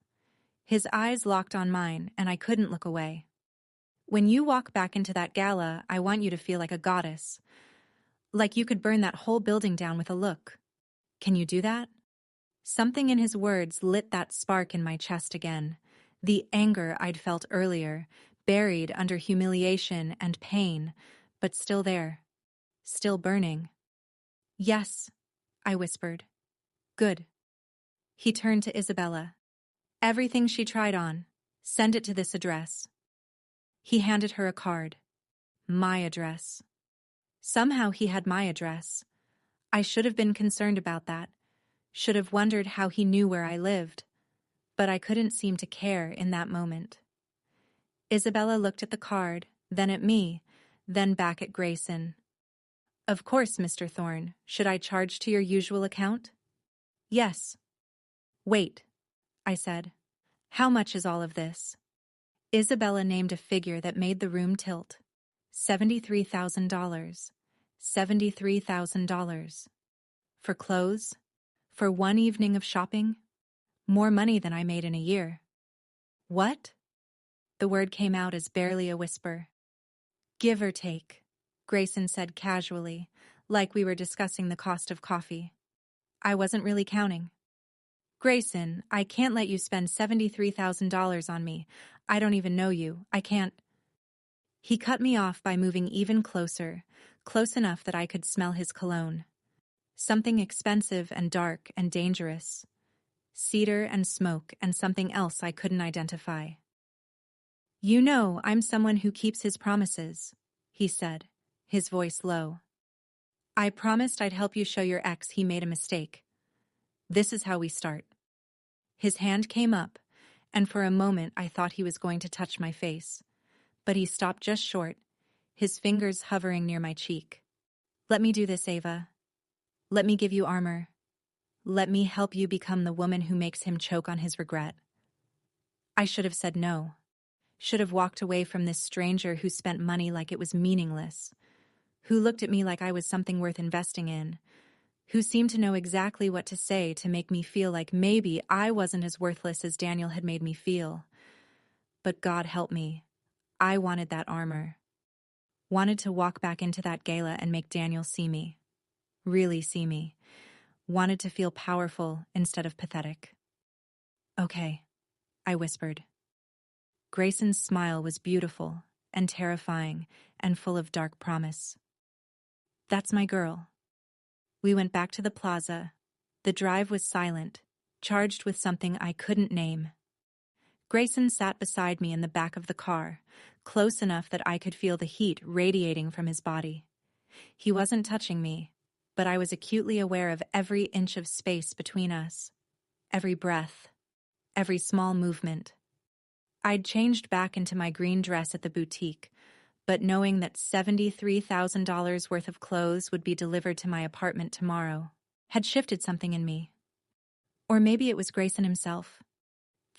His eyes locked on mine, and I couldn't look away. When you walk back into that gala, I want you to feel like a goddess. Like you could burn that whole building down with a look. Can you do that? Something in his words lit that spark in my chest again. The anger I'd felt earlier, buried under humiliation and pain, but still there. Still burning. Yes, I whispered. Good. He turned to Isabella. Everything she tried on. Send it to this address. He handed her a card. My address. Somehow he had my address. I should have been concerned about that. Should have wondered how he knew where I lived. But I couldn't seem to care in that moment. Isabella looked at the card, then at me, then back at Grayson. Of course, Mr. Thorne. Should I charge to your usual account? Yes. Wait, I said. How much is all of this? Isabella named a figure that made the room tilt. $73,000. $73,000. For clothes? For one evening of shopping? More money than I made in a year. What? The word came out as barely a whisper. Give or take, Grayson said casually, like we were discussing the cost of coffee. I wasn't really counting. Grayson, I can't let you spend $73,000 on me. I don't even know you. I can't. He cut me off by moving even closer, close enough that I could smell his cologne. Something expensive and dark and dangerous. Cedar and smoke and something else I couldn't identify. You know, I'm someone who keeps his promises, he said, his voice low. I promised I'd help you show your ex he made a mistake. This is how we start. His hand came up, and for a moment I thought he was going to touch my face. But he stopped just short, his fingers hovering near my cheek. Let me do this, Ava. Let me give you armor. Let me help you become the woman who makes him choke on his regret. I should have said no. Should have walked away from this stranger who spent money like it was meaningless, who looked at me like I was something worth investing in, who seemed to know exactly what to say to make me feel like maybe I wasn't as worthless as Daniel had made me feel. But God help me. I wanted that armor. Wanted to walk back into that gala and make Daniel see me. Really see me. Wanted to feel powerful instead of pathetic. Okay, I whispered. Grayson's smile was beautiful and terrifying and full of dark promise. That's my girl. We went back to the plaza. The drive was silent, charged with something I couldn't name. Grayson sat beside me in the back of the car, close enough that I could feel the heat radiating from his body. He wasn't touching me, but I was acutely aware of every inch of space between us, every breath, every small movement. I'd changed back into my green dress at the boutique, but knowing that $73,000 worth of clothes would be delivered to my apartment tomorrow had shifted something in me. Or maybe it was Grayson himself.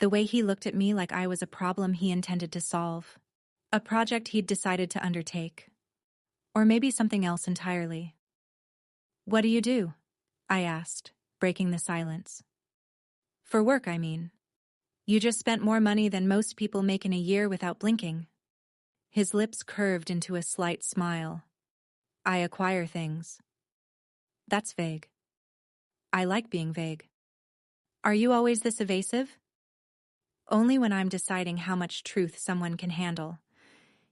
The way he looked at me like I was a problem he intended to solve, a project he'd decided to undertake. Or maybe something else entirely. What do you do? I asked, breaking the silence. For work, I mean. You just spent more money than most people make in a year without blinking. His lips curved into a slight smile. I acquire things. That's vague. I like being vague. Are you always this evasive? Only when I'm deciding how much truth someone can handle.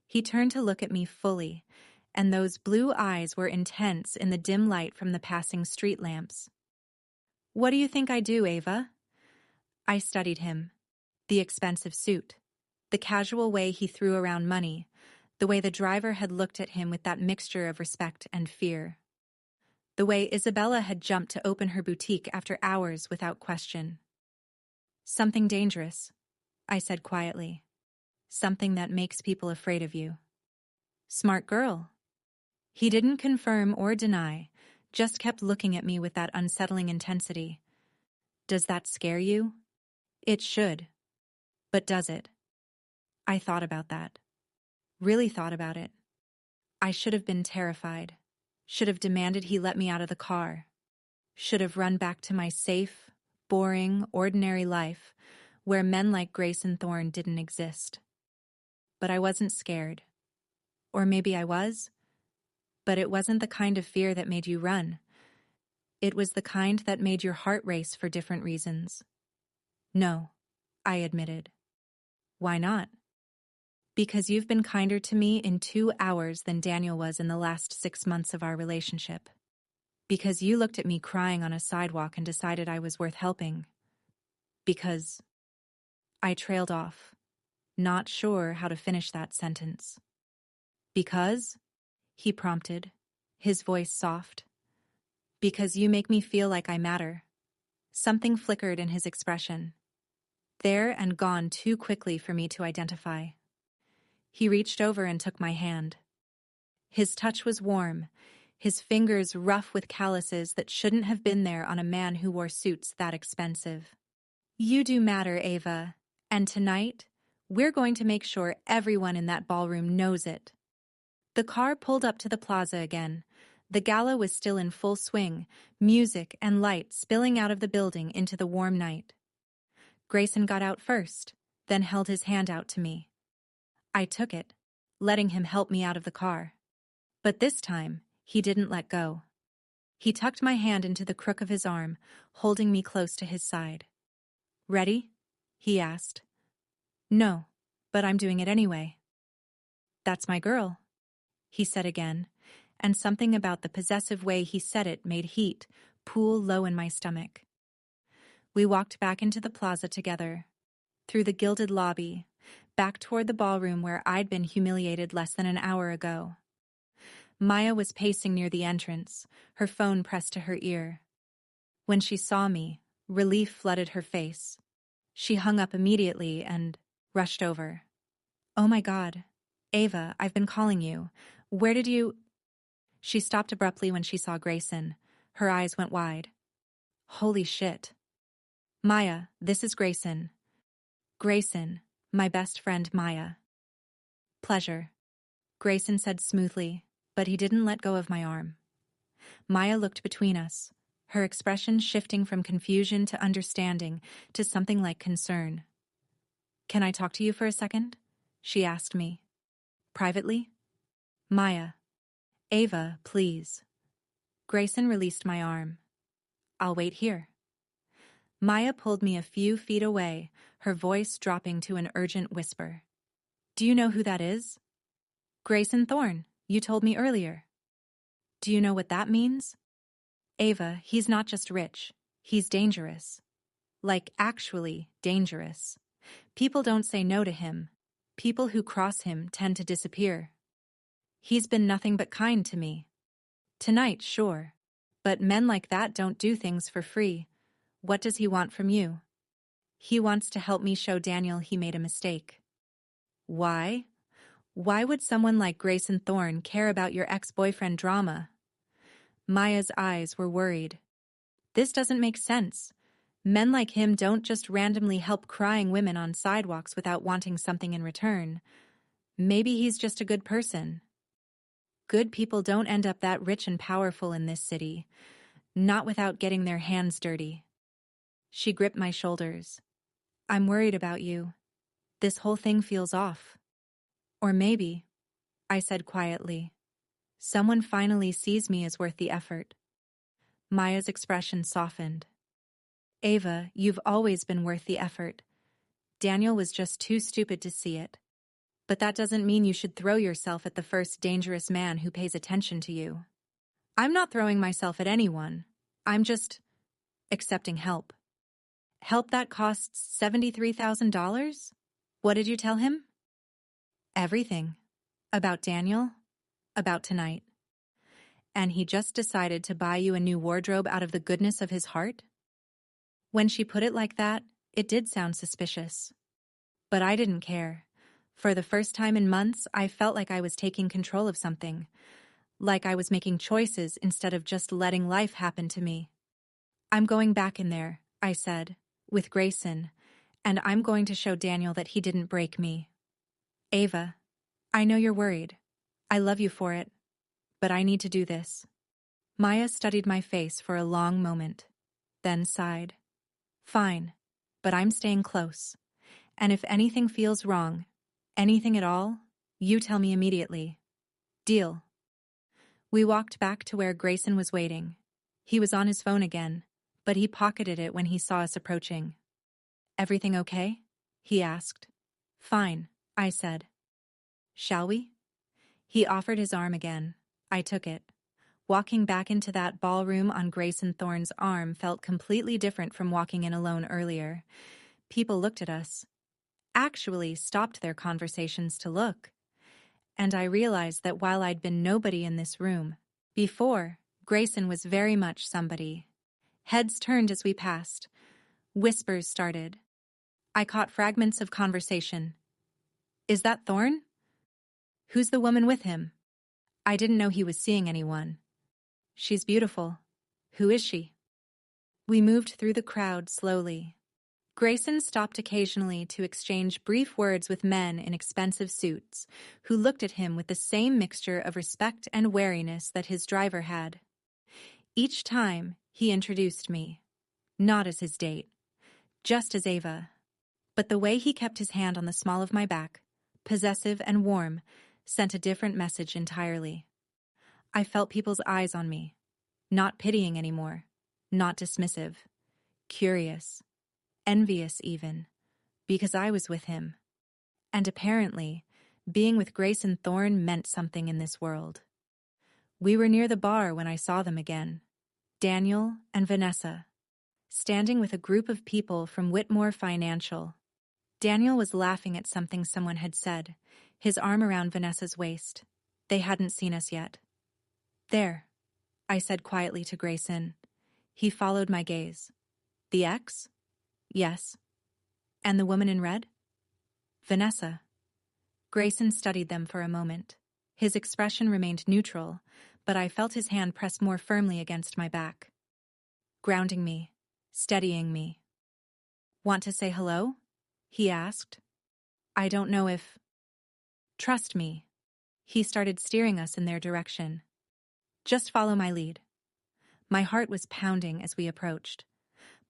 He turned to look at me fully, and those blue eyes were intense in the dim light from the passing street lamps. What do you think I do, Ava? I studied him. The expensive suit. The casual way he threw around money. The way the driver had looked at him with that mixture of respect and fear. The way Isabella had jumped to open her boutique after hours without question. Something dangerous, I said quietly. Something that makes people afraid of you. Smart girl. He didn't confirm or deny, just kept looking at me with that unsettling intensity. Does that scare you? It should. But does it? I thought about that. Really thought about it. I should have been terrified. Should have demanded he let me out of the car. Should have run back to my safe, boring, ordinary life, where men like Grayson Thorne didn't exist. But I wasn't scared. Or maybe I was. But it wasn't the kind of fear that made you run. It was the kind that made your heart race for different reasons. No, I admitted. Why not? Because you've been kinder to me in 2 hours than Daniel was in the last 6 months of our relationship. Because you looked at me crying on a sidewalk and decided I was worth helping. Because I trailed off, not sure how to finish that sentence. Because, he prompted, his voice soft. Because you make me feel like I matter. Something flickered in his expression. There and gone too quickly for me to identify. He reached over and took my hand. His touch was warm, his fingers rough with calluses that shouldn't have been there on a man who wore suits that expensive. You do matter, Ava, and tonight, we're going to make sure everyone in that ballroom knows it. The car pulled up to the plaza again. The gala was still in full swing, music and light spilling out of the building into the warm night. Grayson got out first, then held his hand out to me. I took it, letting him help me out of the car. But this time, he didn't let go. He tucked my hand into the crook of his arm, holding me close to his side. Ready? He asked. No, but I'm doing it anyway. That's my girl, he said again, and something about the possessive way he said it made heat pool low in my stomach. We walked back into the plaza together, through the gilded lobby, back toward the ballroom where I'd been humiliated less than an hour ago. Maya was pacing near the entrance, her phone pressed to her ear. When she saw me, relief flooded her face. She hung up immediately and rushed over. Oh my God. Ava, I've been calling you. Where did you... She stopped abruptly when she saw Grayson. Her eyes went wide. Holy shit. Maya, this is Grayson. Grayson, my best friend Maya. Pleasure, Grayson said smoothly, but he didn't let go of my arm. Maya looked between us, her expression shifting from confusion to understanding to something like concern. Can I talk to you for a second? She asked me. Privately? Maya. Ava, please. Grayson released my arm. I'll wait here. Maya pulled me a few feet away, her voice dropping to an urgent whisper. Do you know who that is? Grayson Thorne, you told me earlier. Do you know what that means? Ava, he's not just rich, he's dangerous. Like, actually dangerous. People don't say no to him. People who cross him tend to disappear. He's been nothing but kind to me. Tonight, sure. But men like that don't do things for free. What does he want from you? He wants to help me show Daniel he made a mistake. Why? Why would someone like Grayson Thorne care about your ex-boyfriend drama? Maya's eyes were worried. This doesn't make sense. Men like him don't just randomly help crying women on sidewalks without wanting something in return. Maybe he's just a good person. Good people don't end up that rich and powerful in this city. Not without getting their hands dirty. She gripped my shoulders. I'm worried about you. This whole thing feels off. Or maybe, I said quietly, someone finally sees me as worth the effort. Maya's expression softened. Ava, you've always been worth the effort. Daniel was just too stupid to see it. But that doesn't mean you should throw yourself at the first dangerous man who pays attention to you. I'm not throwing myself at anyone. I'm just accepting help. Help that costs $73,000? What did you tell him? Everything. About Daniel, about tonight. And he just decided to buy you a new wardrobe out of the goodness of his heart? When she put it like that, it did sound suspicious. But I didn't care. For the first time in months, I felt like I was taking control of something. Like I was making choices instead of just letting life happen to me. I'm going back in there, I said, with Grayson, and I'm going to show Daniel that he didn't break me. Ava, I know you're worried. I love you for it. But I need to do this. Maya studied my face for a long moment, then sighed. Fine, but I'm staying close. And if anything feels wrong, anything at all, you tell me immediately. Deal. We walked back to where Grayson was waiting. He was on his phone again, but he pocketed it when he saw us approaching. Everything okay? He asked. Fine, I said. Shall we? He offered his arm again. I took it. Walking back into that ballroom on Grayson Thorne's arm felt completely different from walking in alone earlier. People looked at us. Actually stopped their conversations to look. And I realized that while I'd been nobody in this room, before, Grayson was very much somebody. Heads turned as we passed. Whispers started. I caught fragments of conversation. Is that Thorne? Who's the woman with him? I didn't know he was seeing anyone. She's beautiful. Who is she? We moved through the crowd slowly. Grayson stopped occasionally to exchange brief words with men in expensive suits, who looked at him with the same mixture of respect and wariness that his driver had. Each time, he introduced me. Not as his date. Just as Ava. But the way he kept his hand on the small of my back, possessive and warm, sent a different message entirely. I felt people's eyes on me. Not pitying anymore. Not dismissive. Curious. Envious even. Because I was with him. And apparently, being with Grayson Thorne meant something in this world. We were near the bar when I saw them again. Daniel and Vanessa. Standing with a group of people from Whitmore Financial. Daniel was laughing at something someone had said, his arm around Vanessa's waist. They hadn't seen us yet. There, I said quietly to Grayson. He followed my gaze. The ex? Yes. And the woman in red? Vanessa. Grayson studied them for a moment. His expression remained neutral, but I felt his hand press more firmly against my back. Grounding me, steadying me. Want to say hello? He asked. I don't know if... Trust me. He started steering us in their direction. Just follow my lead. My heart was pounding as we approached.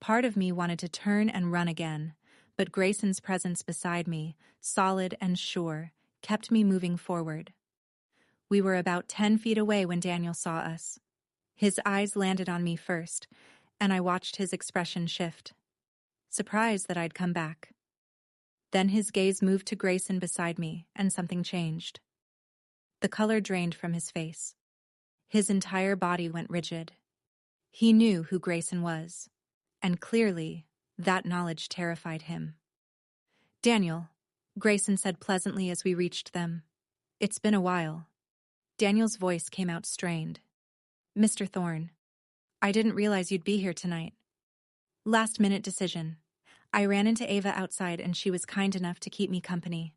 Part of me wanted to turn and run again, but Grayson's presence beside me, solid and sure, kept me moving forward. We were about 10 feet away when Daniel saw us. His eyes landed on me first, and I watched his expression shift. Surprised that I'd come back. Then his gaze moved to Grayson beside me, and something changed. The color drained from his face. His entire body went rigid. He knew who Grayson was, and clearly, that knowledge terrified him. Daniel, Grayson said pleasantly as we reached them. It's been a while. Daniel's voice came out strained. Mr. Thorne, I didn't realize you'd be here tonight. Last-minute decision. I ran into Ava outside and she was kind enough to keep me company.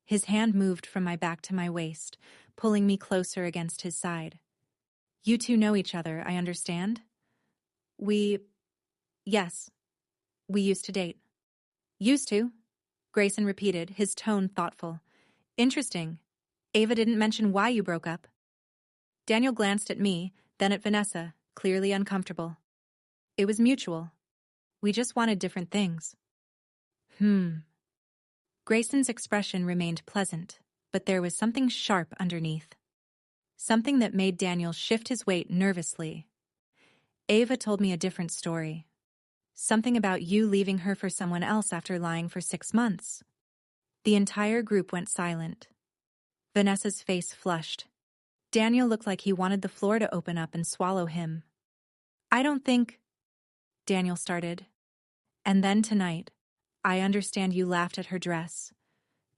His hand moved from my back to my waist, pulling me closer against his side. You two know each other, I understand? Yes. We used to date. Used to? Grayson repeated, his tone thoughtful. Interesting. Ava didn't mention why you broke up. Daniel glanced at me, then at Vanessa, clearly uncomfortable. It was mutual. We just wanted different things. Grayson's expression remained pleasant, but there was something sharp underneath. Something that made Daniel shift his weight nervously. Ava told me a different story. Something about you leaving her for someone else after lying for 6 months. The entire group went silent. Vanessa's face flushed. Daniel looked like he wanted the floor to open up and swallow him. I don't think... Daniel started. And then tonight, I understand you laughed at her dress,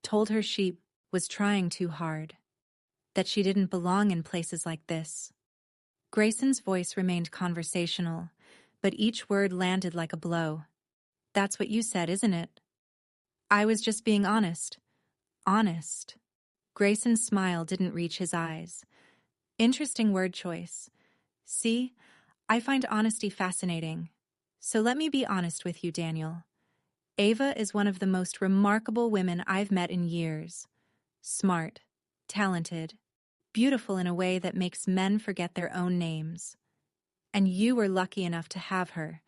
told her she was trying too hard, that she didn't belong in places like this. Grayson's voice remained conversational, but each word landed like a blow. That's what you said, isn't it? I was just being honest. Honest. Grayson's smile didn't reach his eyes. Interesting word choice. See, I find honesty fascinating. So let me be honest with you, Daniel. Ava is one of the most remarkable women I've met in years. Smart, talented, beautiful in a way that makes men forget their own names. And you were lucky enough to have her,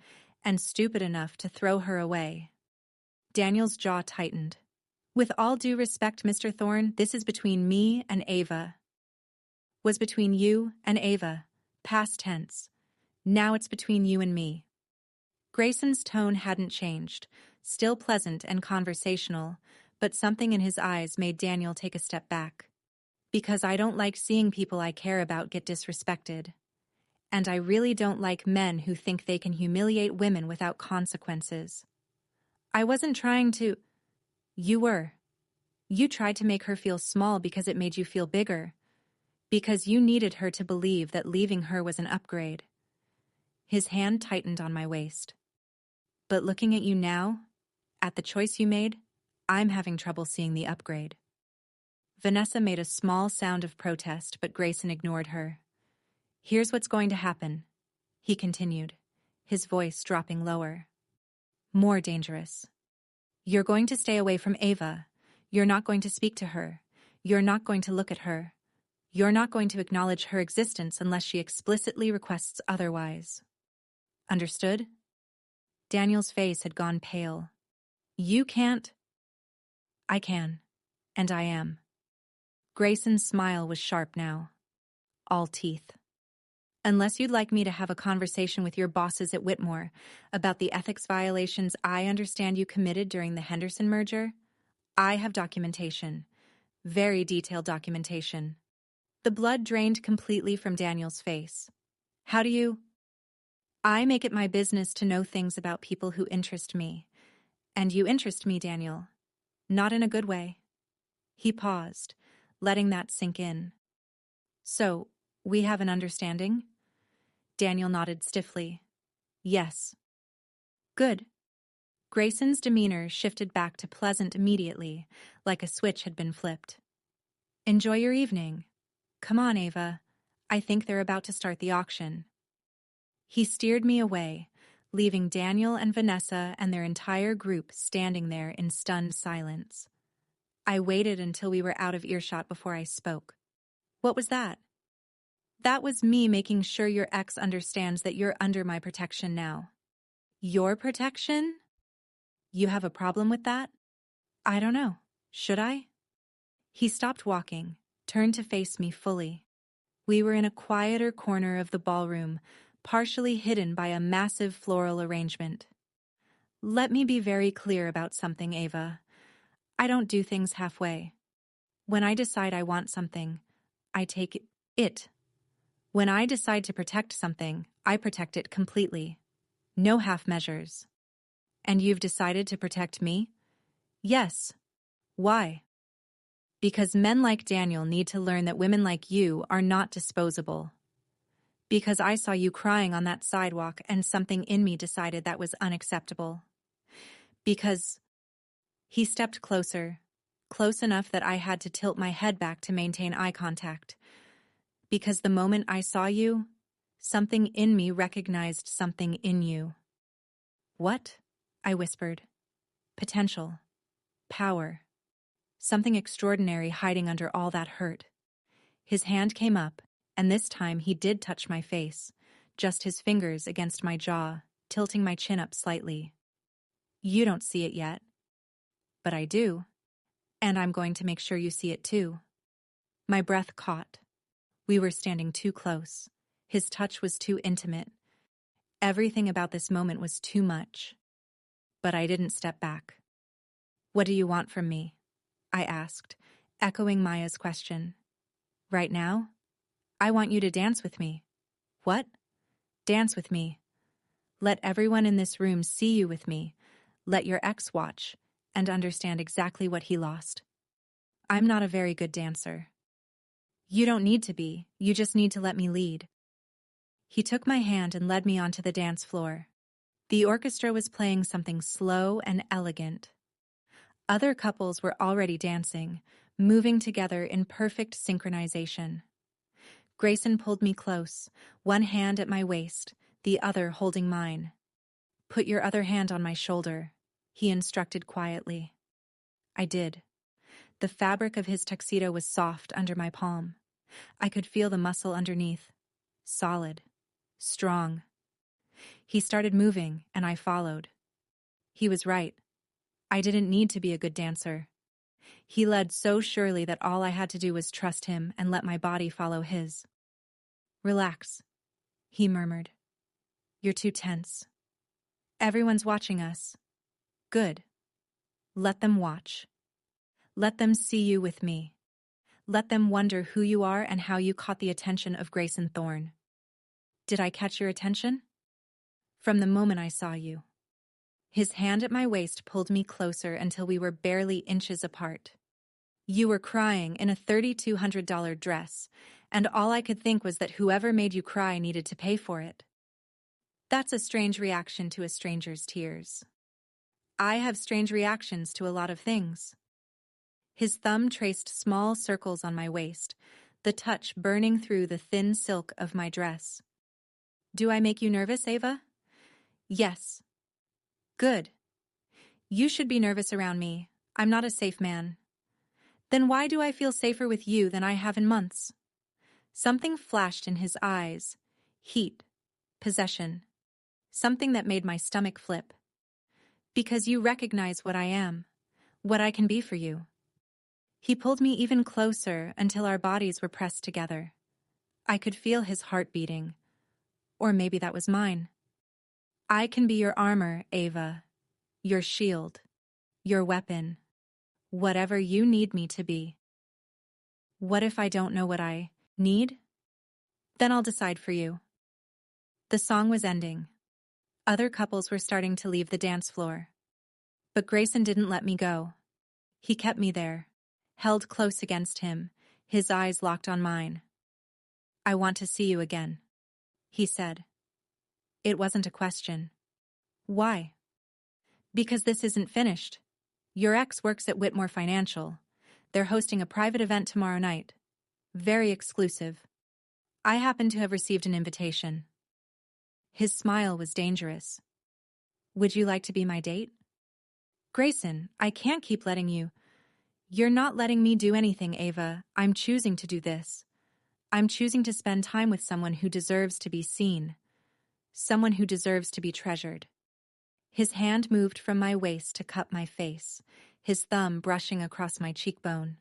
and stupid enough to throw her away. Daniel's jaw tightened. With all due respect, Mr. Thorne, this is between me and Ava. Was between you and Ava. Past tense. Now it's between you and me. Grayson's tone hadn't changed, still pleasant and conversational, but something in his eyes made Daniel take a step back. Because I don't like seeing people I care about get disrespected. And I really don't like men who think they can humiliate women without consequences. I wasn't trying to... You were. You tried to make her feel small because it made you feel bigger. Because you needed her to believe that leaving her was an upgrade. His hand tightened on my waist. But looking at you now, at the choice you made, I'm having trouble seeing the upgrade. Vanessa made a small sound of protest, but Grayson ignored her. Here's what's going to happen, he continued, his voice dropping lower. More dangerous. You're going to stay away from Ava. You're not going to speak to her. You're not going to look at her. You're not going to acknowledge her existence unless she explicitly requests otherwise. Understood? Daniel's face had gone pale. You can't. I can. And I am. Grayson's smile was sharp now. All teeth. Unless you'd like me to have a conversation with your bosses at Whitmore about the ethics violations I understand you committed during the Henderson merger, I have documentation. Very detailed documentation. The blood drained completely from Daniel's face. How do you... I make it my business to know things about people who interest me. And you interest me, Daniel. Not in a good way. He paused, letting that sink in. So, we have an understanding? Daniel nodded stiffly. Yes. Good. Grayson's demeanor shifted back to pleasant immediately, like a switch had been flipped. Enjoy your evening. Come on, Ava. I think they're about to start the auction. He steered me away, leaving Daniel and Vanessa and their entire group standing there in stunned silence. I waited until we were out of earshot before I spoke. What was that? That was me making sure your ex understands that you're under my protection now. Your protection? You have a problem with that? I don't know. Should I? He stopped walking, turned to face me fully. We were in a quieter corner of the ballroom, partially hidden by a massive floral arrangement. Let me be very clear about something, Ava. I don't do things halfway. When I decide I want something, I take it. When I decide to protect something, I protect it completely. No half measures. And you've decided to protect me? Yes. Why? Because men like Daniel need to learn that women like you are not disposable. Because I saw you crying on that sidewalk and something in me decided that was unacceptable. Because... He stepped closer, close enough that I had to tilt my head back to maintain eye contact. Because the moment I saw you, something in me recognized something in you. What? I whispered. Potential. Power. Something extraordinary hiding under all that hurt. His hand came up, and this time he did touch my face, just his fingers against my jaw, tilting my chin up slightly. You don't see it yet. But I do. And I'm going to make sure you see it too. My breath caught. We were standing too close. His touch was too intimate. Everything about this moment was too much. But I didn't step back. What do you want from me? I asked, echoing Maya's question. Right now? I want you to dance with me. What? Dance with me. Let everyone in this room see you with me, let your ex watch, and understand exactly what he lost. I'm not a very good dancer. You don't need to be, you just need to let me lead. He took my hand and led me onto the dance floor. The orchestra was playing something slow and elegant. Other couples were already dancing, moving together in perfect synchronization. Grayson pulled me close, one hand at my waist, the other holding mine. Put your other hand on my shoulder, he instructed quietly. I did. The fabric of his tuxedo was soft under my palm. I could feel the muscle underneath. Solid. Strong. He started moving, and I followed. He was right. I didn't need to be a good dancer. He led so surely that all I had to do was trust him and let my body follow his. Relax, he murmured. You're too tense. Everyone's watching us. Good. Let them watch. Let them see you with me. Let them wonder who you are and how you caught the attention of Grayson Thorne. Did I catch your attention? From the moment I saw you. His hand at my waist pulled me closer until we were barely inches apart. You were crying in a $3,200 dress, and all I could think was that whoever made you cry needed to pay for it. That's a strange reaction to a stranger's tears. I have strange reactions to a lot of things. His thumb traced small circles on my waist, the touch burning through the thin silk of my dress. Do I make you nervous, Ava? Yes. Good. You should be nervous around me. I'm not a safe man. Then why do I feel safer with you than I have in months? Something flashed in his eyes. Heat. Possession. Something that made my stomach flip. Because you recognize what I am, what I can be for you. He pulled me even closer until our bodies were pressed together. I could feel his heart beating. Or maybe that was mine. I can be your armor, Ava. Your shield. Your weapon. Whatever you need me to be. What if I don't know what I need? Then I'll decide for you. The song was ending. Other couples were starting to leave the dance floor. But Grayson didn't let me go. He kept me there, held close against him, his eyes locked on mine. I want to see you again, he said. It wasn't a question. Why? Because this isn't finished. Your ex works at Whitmore Financial. They're hosting a private event tomorrow night. Very exclusive. I happen to have received an invitation. His smile was dangerous. Would you like to be my date? Grayson, I can't keep letting you. You're not letting me do anything, Ava. I'm choosing to do this. I'm choosing to spend time with someone who deserves to be seen. Someone who deserves to be treasured. His hand moved from my waist to cup my face, his thumb brushing across my cheekbone.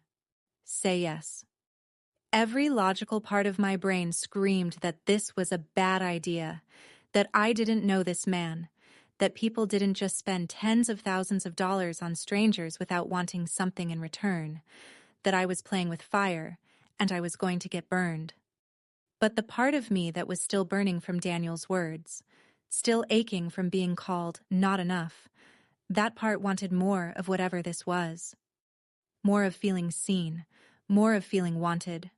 Say yes. Every logical part of my brain screamed that this was a bad idea, that I didn't know this man, that people didn't just spend tens of thousands of dollars on strangers without wanting something in return, that I was playing with fire, and I was going to get burned. But the part of me that was still burning from Daniel's words, still aching from being called not enough, that part wanted more of whatever this was. More of feeling seen, more of feeling wanted.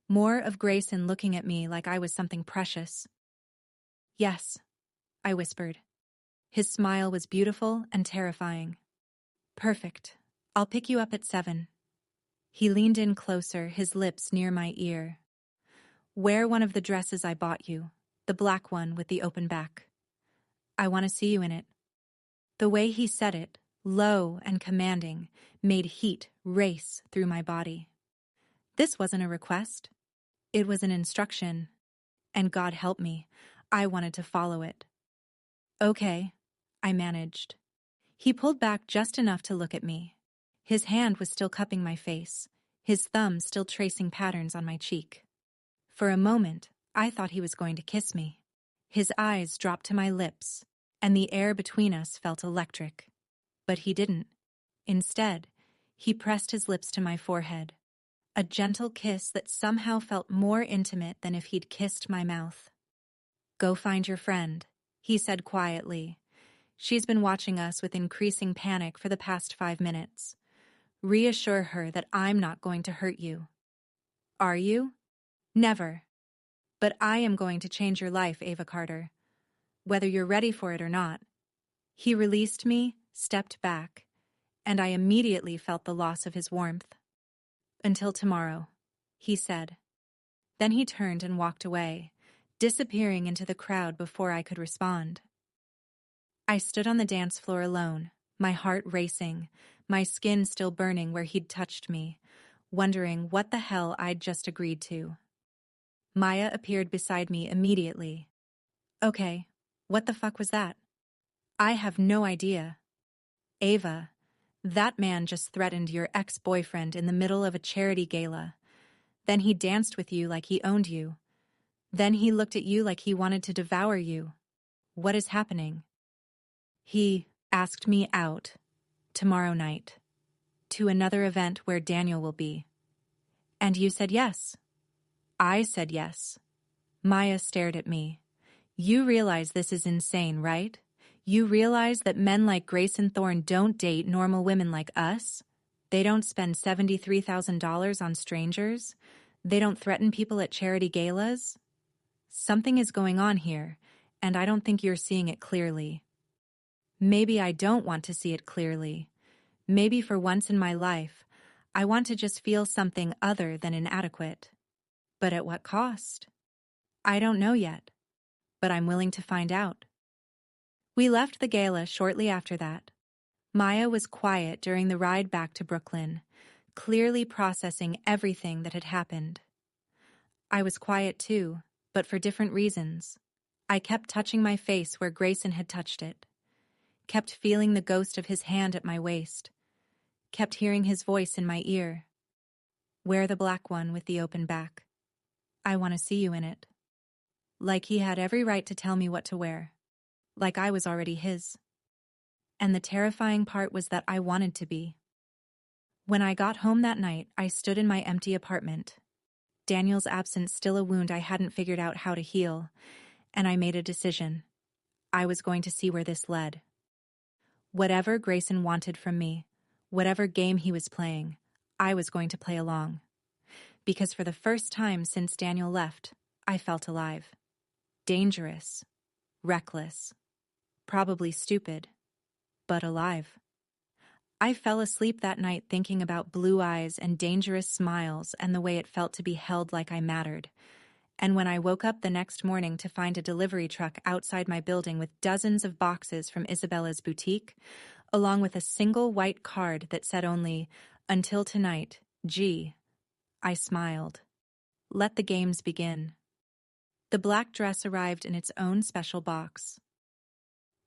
More of Grayson looking at me like I was something precious. Yes, I whispered. His smile was beautiful and terrifying. Perfect. I'll pick you up at 7. He leaned in closer, his lips near my ear. Wear one of the dresses I bought you, the black one with the open back. I want to see you in it. The way he said it, low and commanding, made heat race through my body. This wasn't a request. It was an instruction. And God help me, I wanted to follow it. Okay, I managed. He pulled back just enough to look at me. His hand was still cupping my face, his thumb still tracing patterns on my cheek. For a moment, I thought he was going to kiss me. His eyes dropped to my lips, and the air between us felt electric. But he didn't. Instead, he pressed his lips to my forehead. A gentle kiss that somehow felt more intimate than if he'd kissed my mouth. Go find your friend, he said quietly. She's been watching us with increasing panic for the past 5 minutes. Reassure her that I'm not going to hurt you. Are you? Never. But I am going to change your life, Ava Carter. Whether you're ready for it or not. He released me, stepped back, and I immediately felt the loss of his warmth. Until tomorrow, he said. Then he turned and walked away, disappearing into the crowd before I could respond. I stood on the dance floor alone, my heart racing, my skin still burning where he'd touched me, wondering what the hell I'd just agreed to. Maya appeared beside me immediately. Okay, what the fuck was that? I have no idea. Ava, that man just threatened your ex-boyfriend in the middle of a charity gala. Then he danced with you like he owned you. Then he looked at you like he wanted to devour you. What is happening? He asked me out, tomorrow night, to another event where Daniel will be. And you said yes. I said yes. Maya stared at me. You realize this is insane, right? You realize that men like Grayson Thorne don't date normal women like us? They don't spend $73,000 on strangers? They don't threaten people at charity galas? Something is going on here, and I don't think you're seeing it clearly. Maybe I don't want to see it clearly. Maybe for once in my life, I want to just feel something other than inadequate. But at what cost? I don't know yet, but I'm willing to find out. We left the gala shortly after that. Maya was quiet during the ride back to Brooklyn, clearly processing everything that had happened. I was quiet too, but for different reasons. I kept touching my face where Grayson had touched it. Kept feeling the ghost of his hand at my waist. Kept hearing his voice in my ear. Wear the black one with the open back. I want to see you in it. Like he had every right to tell me what to wear. Like I was already his. And the terrifying part was that I wanted to be. When I got home that night, I stood in my empty apartment. Daniel's absence still a wound I hadn't figured out how to heal, and I made a decision. I was going to see where this led. Whatever Grayson wanted from me, whatever game he was playing, I was going to play along. Because for the first time since Daniel left, I felt alive. Dangerous. Reckless. Probably stupid. But alive. I fell asleep that night thinking about blue eyes and dangerous smiles and the way it felt to be held like I mattered. And when I woke up the next morning to find a delivery truck outside my building with dozens of boxes from Isabella's boutique, along with a single white card that said only, "Until tonight, G," I smiled. Let the games begin. The black dress arrived in its own special box.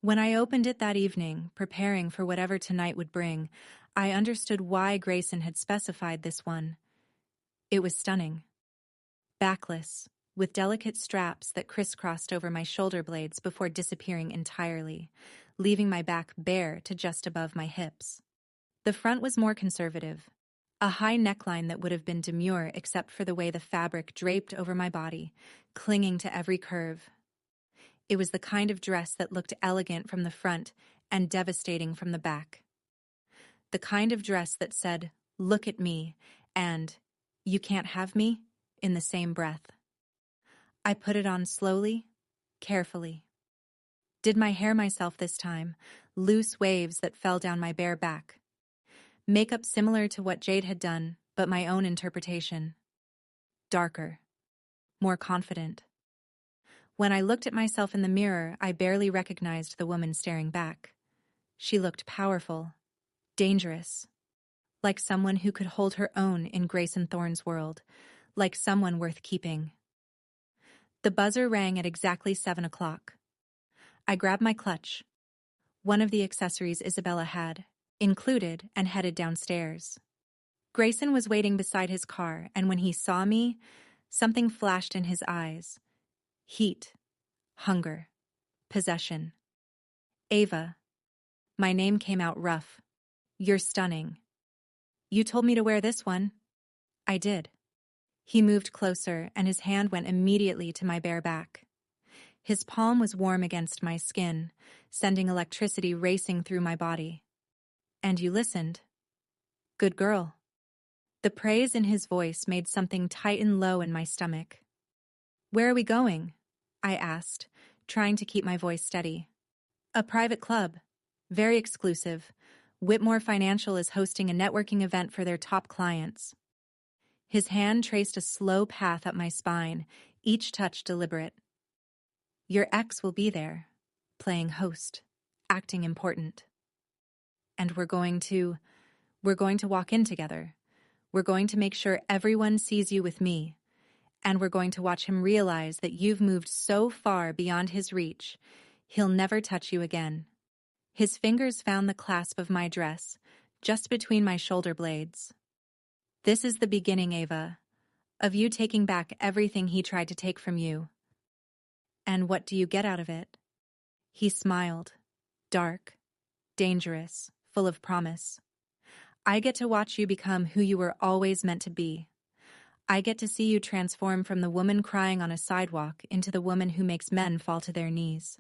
When I opened it that evening, preparing for whatever tonight would bring, I understood why Grayson had specified this one. It was stunning. Backless, with delicate straps that crisscrossed over my shoulder blades before disappearing entirely, leaving my back bare to just above my hips. The front was more conservative, a high neckline that would have been demure except for the way the fabric draped over my body, clinging to every curve. It was the kind of dress that looked elegant from the front and devastating from the back. The kind of dress that said, "Look at me," and "You can't have me," in the same breath. I put it on slowly, carefully. Did my hair myself this time, loose waves that fell down my bare back. Makeup similar to what Jade had done, but my own interpretation. Darker. More confident. When I looked at myself in the mirror, I barely recognized the woman staring back. She looked powerful, dangerous, like someone who could hold her own in Grayson Thorne's world, like someone worth keeping. The buzzer rang at exactly 7 o'clock. I grabbed my clutch, one of the accessories Isabella had, included, and headed downstairs. Grayson was waiting beside his car, and when he saw me, something flashed in his eyes. Heat, hunger, possession. Ava. My name came out rough. You're stunning. You told me to wear this one. I did. He moved closer, and his hand went immediately to my bare back. His palm was warm against my skin, sending electricity racing through my body. And you listened. Good girl. The praise in his voice made something tighten low in my stomach. Where are we going? I asked, trying to keep my voice steady. A private club. Very exclusive. Whitmore Financial is hosting a networking event for their top clients. His hand traced a slow path up my spine, each touch deliberate. Your ex will be there, playing host, acting important. And we're going to walk in together. We're going to make sure everyone sees you with me. And we're going to watch him realize that you've moved so far beyond his reach, he'll never touch you again. His fingers found the clasp of my dress, just between my shoulder blades. This is the beginning, Ava, of you taking back everything he tried to take from you. And what do you get out of it? He smiled, dark, dangerous, full of promise. I get to watch you become who you were always meant to be. I get to see you transform from the woman crying on a sidewalk into the woman who makes men fall to their knees.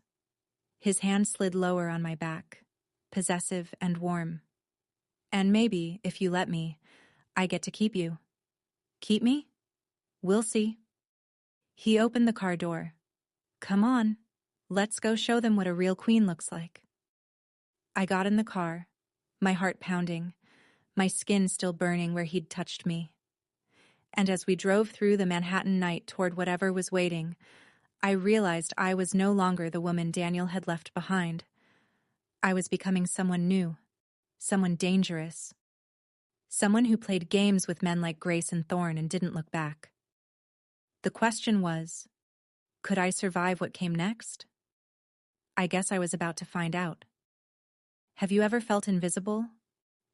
His hand slid lower on my back, possessive and warm. And maybe, if you let me, I get to keep you. Keep me? We'll see. He opened the car door. Come on, let's go show them what a real queen looks like. I got in the car, my heart pounding, my skin still burning where he'd touched me. And as we drove through the Manhattan night toward whatever was waiting, I realized I was no longer the woman Daniel had left behind. I was becoming someone new, someone dangerous, someone who played games with men like Grace and Thorne and didn't look back. The question was, could I survive what came next? I guess I was about to find out. Have you ever felt invisible?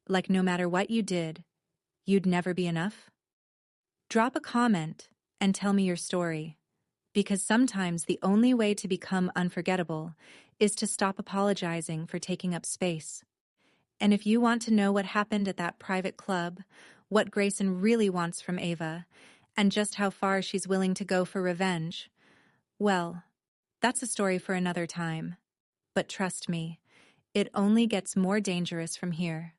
Like no matter what you did, you'd never be enough? Drop a comment and tell me your story, because sometimes the only way to become unforgettable is to stop apologizing for taking up space. And if you want to know what happened at that private club, what Grayson really wants from Ava, and just how far she's willing to go for revenge, well, that's a story for another time. But trust me, it only gets more dangerous from here.